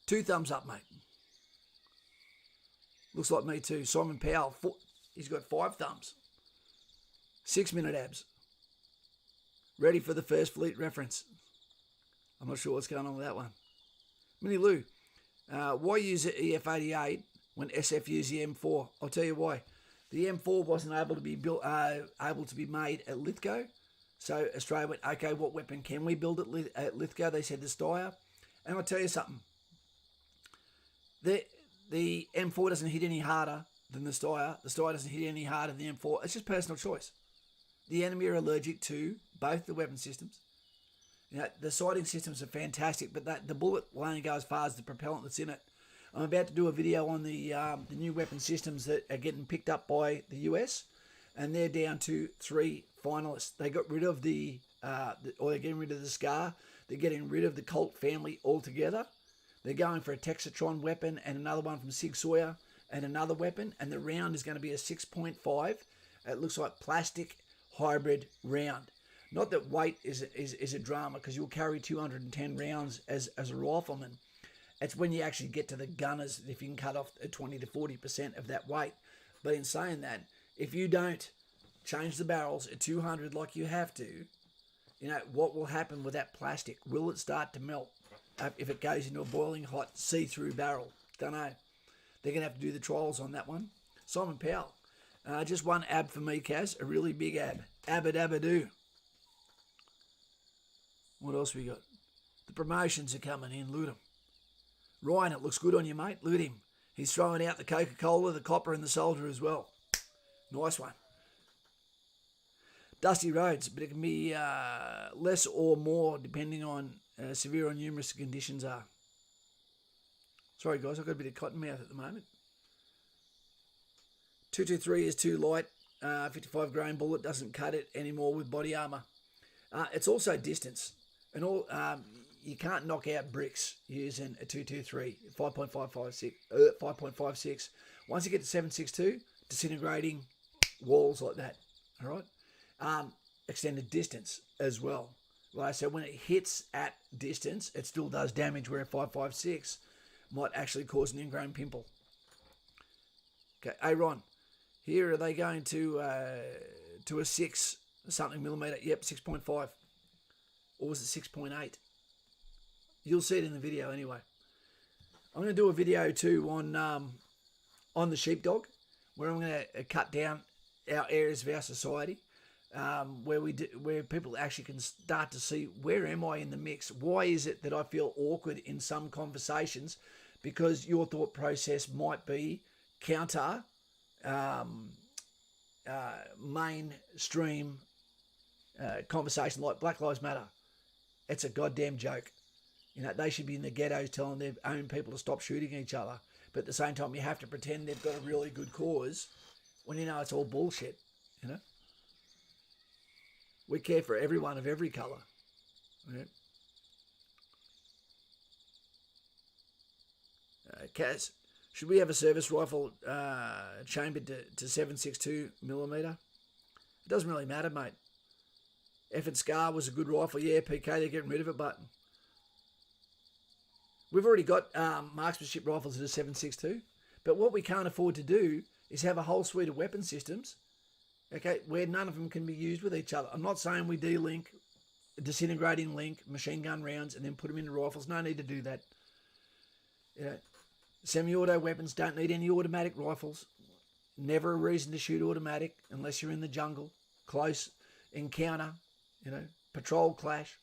Speaker 1: 2 thumbs up, mate. Looks like me too. Simon Powell, he's got 5 thumbs. 6-minute abs. Ready for the First Fleet reference. I'm not sure what's going on with that one. Minnie Lou, why use the EF-88 when SF used the M4? I'll tell you why. The M4 wasn't able to be built, able to be made at Lithgow. So Australia went, okay, what weapon can we build at Lithgow? They said the Steyr. And I'll tell you something. The M4 doesn't hit any harder than the Steyr. The Steyr doesn't hit any harder than the M4. It's just personal choice. The enemy are allergic to both the weapon systems. You know, the sighting systems are fantastic, but the bullet will only go as far as the propellant that's in it. I'm about to do a video on the new weapon systems that are getting picked up by the US, and they're down to 3 finalists. They got rid of they're getting rid of the SCAR. They're getting rid of the Colt family altogether. They're going for a Texatron weapon and another one from Sig Sauer and another weapon, and the round is going to be a 6.5. It looks like plastic hybrid round. Not that weight is a drama, because you'll carry 210 rounds as a rifleman. It's when you actually get to the gunners if you can cut off 20 to 40% of that weight. But in saying that, if you don't change the barrels at 200 like you have to, you know, what will happen with that plastic? Will it start to melt if it goes into a boiling hot see-through barrel? Don't know. They're going to have to do the trials on that one. Simon Powell. Just one ab for me, Kaz. A really big ab. Abba-dabba-doo. What else we got? The promotions are coming in. Loot 'em. Ryan, it looks good on you, mate. Look at him. He's throwing out the Coca-Cola, the copper, and the soldier as well. Nice one. Dusty roads, but it can be less or more depending on severe or numerous conditions are. Sorry, guys, I've got a bit of cotton mouth at the moment. 223 is too light. 55 grain bullet doesn't cut it anymore with body armour. It's also distance. And all you can't knock out bricks using a 223, 5.56. Once you get to 7.62, disintegrating walls like that. All right. Extended distance as well. Right. So when it hits at distance, it still does damage, where a 5.56 might actually cause an ingrown pimple. Okay. Hey, Ron, here are they going to a 6 something millimeter? Yep, 6.5. Or was it 6.8? You'll see it in the video anyway. I'm going to do a video too on the sheepdog, where I'm going to cut down our areas of our society where people actually can start to see, where am I in the mix? Why is it that I feel awkward in some conversations? Because your thought process might be counter mainstream conversation like Black Lives Matter. It's a goddamn joke. You know, they should be in the ghettos telling their own people to stop shooting each other. But at the same time, you have to pretend they've got a really good cause when you know it's all bullshit, you know. We care for everyone of every colour. Yeah. Kaz, should we have a service rifle chambered to 7.62 millimetre? It doesn't really matter, mate. Effort Scar was a good rifle. Yeah, PK, they're getting rid of it, but we've already got marksmanship rifles at a 7.62. But what we can't afford to do is have a whole suite of weapon systems, okay, where none of them can be used with each other. I'm not saying we de-link, disintegrating link machine gun rounds and then put them into rifles. No need to do that. You know, semi-auto weapons don't need any automatic rifles. Never a reason to shoot automatic unless you're in the jungle, close encounter, you know, patrol clash.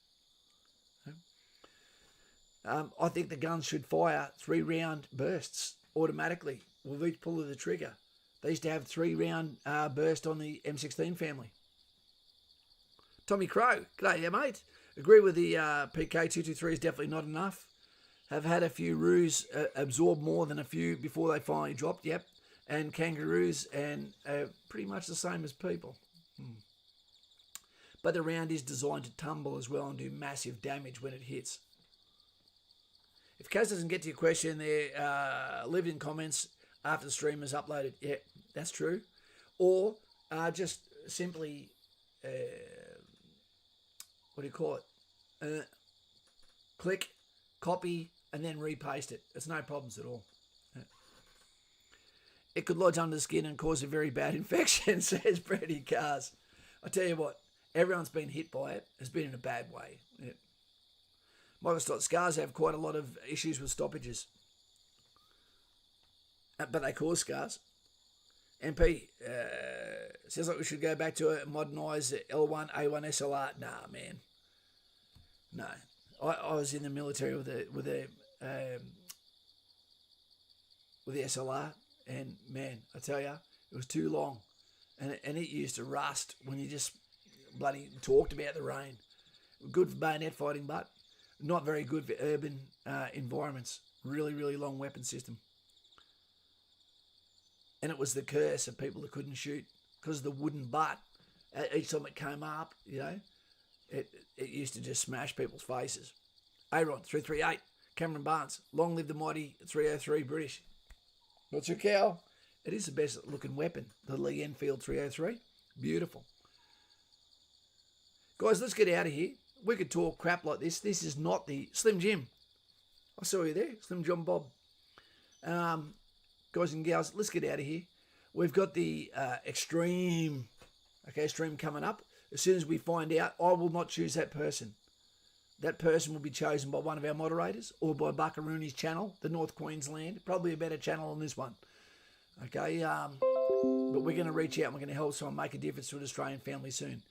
Speaker 1: I think the guns should fire 3-round bursts automatically with each pull of the trigger. They used to have 3-round burst on the M16 family. Tommy Crow, g'day, yeah, mate. Agree with the PK223 is definitely not enough. Have had a few roos absorb more than a few before they finally dropped, yep. And kangaroos and pretty much the same as people. But the round is designed to tumble as well and do massive damage when it hits. If Kaz doesn't get to your question there, leave it in comments after the stream is uploaded. Yeah, that's true. Or just simply, what do you call it? Click, copy, and then repaste it. It's no problems at all. It could lodge under the skin and cause a very bad infection, says Brady Cars. I tell you what, everyone's been hit by it. It's been in a bad way. Yeah. Michael Stott, scars have quite a lot of issues with stoppages. But they cause scars. MP says like we should go back to a modernised L1, A1 SLR. Nah, man. No. I was in the military with the SLR, and man, I tell you, it was too long. And it used to rust when you just bloody talked about the rain. Good for bayonet fighting, but not very good for urban environments. Really, really long weapon system. And it was the curse of people that couldn't shoot because of the wooden butt. Each time it came up, you know, it used to just smash people's faces. Aaron, 338. Cameron Barnes, long live the mighty 303 British. What's your cow? It is the best looking weapon, the Lee Enfield 303. Beautiful. Guys, let's get out of here. We could talk crap like this. This is not the Slim Jim. I saw you there, Slim John Bob. Guys and gals, let's get out of here. We've got the extreme coming up. As soon as we find out, I will not choose that person. That person will be chosen by one of our moderators or by Buckarooni's channel, the North Queensland. Probably a better channel than this one. Okay, but we're going to reach out and we're going to help someone make a difference to an Australian family soon.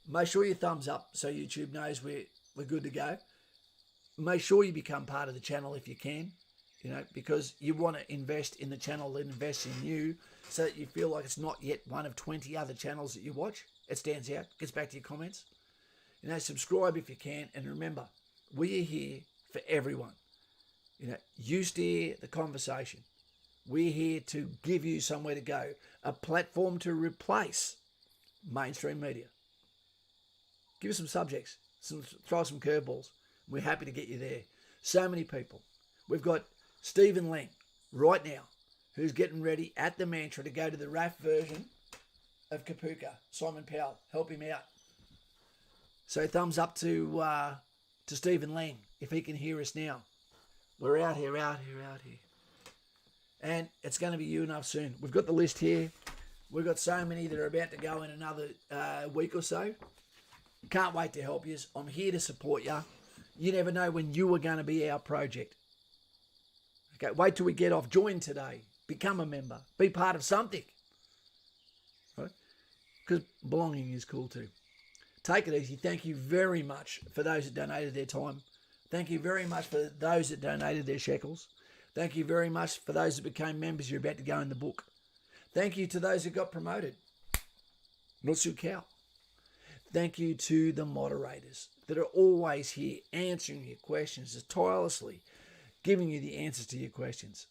Speaker 1: Make sure you thumbs up so YouTube knows we're good to go. Make sure you become part of the channel if you can, you know, because you want to invest in the channel that invests in you so that you feel like it's not yet one of 20 other channels that you watch. It stands out, gets back to your comments. You know, subscribe if you can, and remember, we are here for everyone. You know, you steer the conversation. We're here to give you somewhere to go, a platform to replace mainstream media. Give us some subjects, throw some curveballs. We're happy to get you there. So many people. We've got Stephen Lang right now, who's getting ready at the Mantra to go to the RAF version of Kapooka. Simon Powell, help him out. So thumbs up to Stephen Lang, if he can hear us now. We're out here. And it's going to be you enough soon. We've got the list here. We've got so many that are about to go in another week or so. Can't wait to help you. I'm here to support you. You never know when you are going to be our project. Okay, wait till we get off. Join today. Become a member. Be part of something. Right? because belonging is cool too. Take it easy. Thank you very much for those that donated their time. Thank you very much for those that donated their shekels. Thank you very much for those that became members. You're about to go in the book. Thank you to those that got promoted. Nutsu Cow. Thank you to the moderators that are always here answering your questions, just tirelessly giving you the answers to your questions.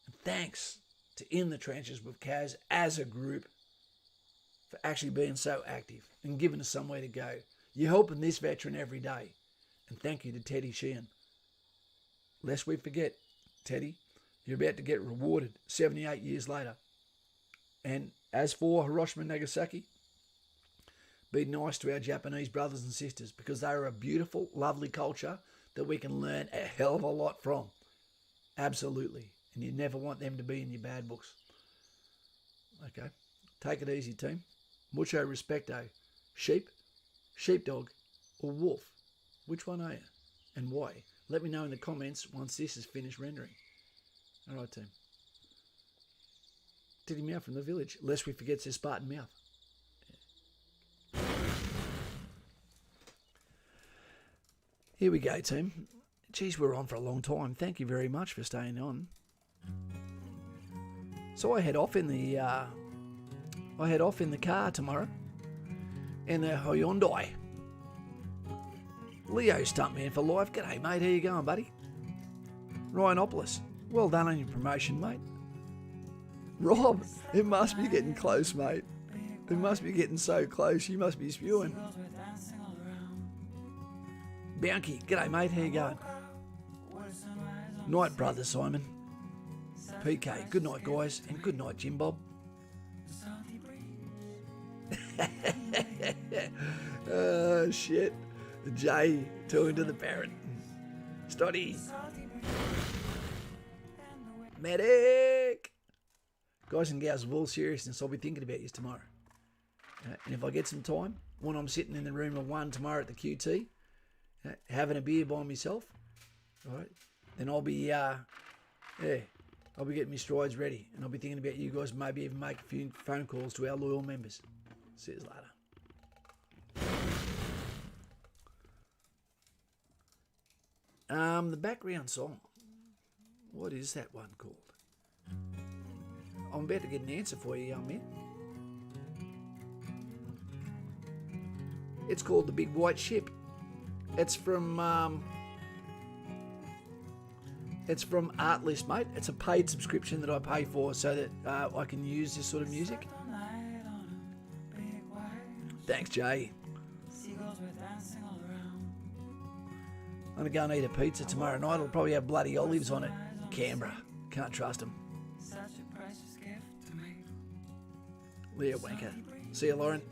Speaker 1: And thanks to In the Trenches with Kaz as a group for actually being so active and giving us somewhere to go. You're helping this veteran every day. And thank you to Teddy Sheehan. Lest we forget, Teddy, you're about to get rewarded 78 years later. And as for Hiroshima and Nagasaki, be nice to our Japanese brothers and sisters, because they are a beautiful, lovely culture that we can learn a hell of a lot from. Absolutely. And you never want them to be in your bad books. Okay. Take it easy, team. Mucho respecto. Sheep, sheepdog, or wolf? Which one are you? And why? Let me know in the comments once this is finished rendering. All right, team. Titty Meow from the village, lest we forget his Spartan mouth. Here we go, team. Geez, we're on for a long time. Thank you very much for staying on. So I head off in the car tomorrow in the Hyundai. Leo Stuntman for life. G'day, mate. How you going, buddy? Ryanopoulos. Well done on your promotion, mate. Rob, it must be getting close, mate. It must be getting so close. You must be spewing. Bounky, g'day, mate. How you going? Night, brother Simon. PK, good night, guys, and good night, Jim Bob. Oh, shit. Jay talking to the parrot. Stoddy. Medic. Guys and gals, of all seriousness, I'll be thinking about you tomorrow. And if I get some time, when I'm sitting in the room of one tomorrow at the QT, having a beer by myself, all right, then I'll be, I'll be getting my strides ready, and I'll be thinking about you guys, maybe even make a few phone calls to our loyal members. See you later. The background song. What is that one called? I'm about to get an answer for you, young man. It's called The Big White Ship. It's from Artlist, mate. It's a paid subscription that I pay for so that I can use this sort of music. Thanks, Jay. I'm going to go and eat a pizza tomorrow night. It'll probably have bloody olives on it. Canberra. Can't trust them. Leah Wanker. See you, Lauren.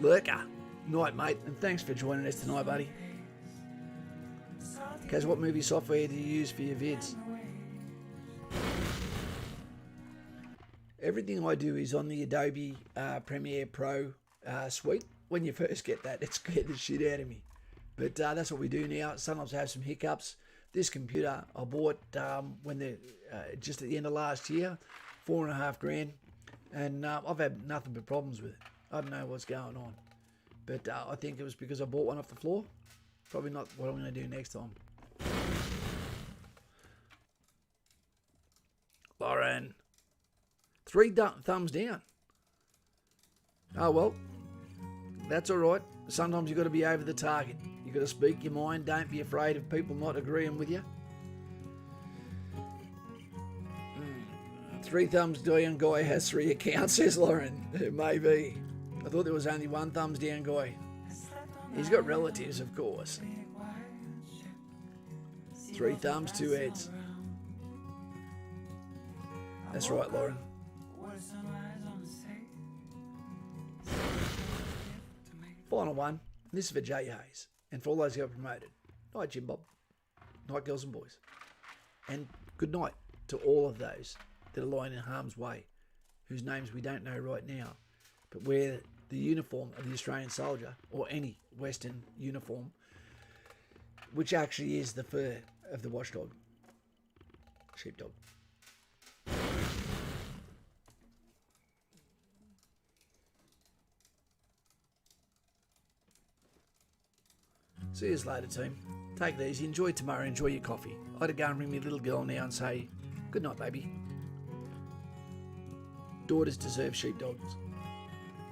Speaker 1: Lurker. Night, mate. And thanks for joining us tonight, buddy. Kaz, what movie software do you use for your vids? Everything I do is on the Adobe Premiere Pro suite. When you first get that, it scared the shit out of me. But that's what we do now. Sometimes I have some hiccups. This computer I bought just at the end of last year, $4,500, and I've had nothing but problems with it. I don't know what's going on, but I think it was because I bought one off the floor. Probably not what I'm going to do next time. Lauren, 3 thumbs down. Oh well, that's all right. Sometimes you've got to be over the target. You've got to speak your mind. Don't be afraid of people not agreeing with you. 3 thumbs down guy has 3 accounts, says Lauren. It may be. I thought there was only 1 thumbs down guy. He's got relatives, of course. 3 thumbs, 2 heads. That's right, Lauren. Final one. This is for Jay Hayes. And for all those who got promoted. Night, Jim Bob. Night, girls and boys. And good night to all of those that are lying in harm's way, whose names we don't know right now, but wear the uniform of the Australian soldier, or any Western uniform, which actually is the fur of the watchdog, sheepdog. See you later, team. Take it easy. Enjoy tomorrow. Enjoy your coffee. I got to go and ring my little girl now and say, good night, baby. Daughters deserve sheepdogs.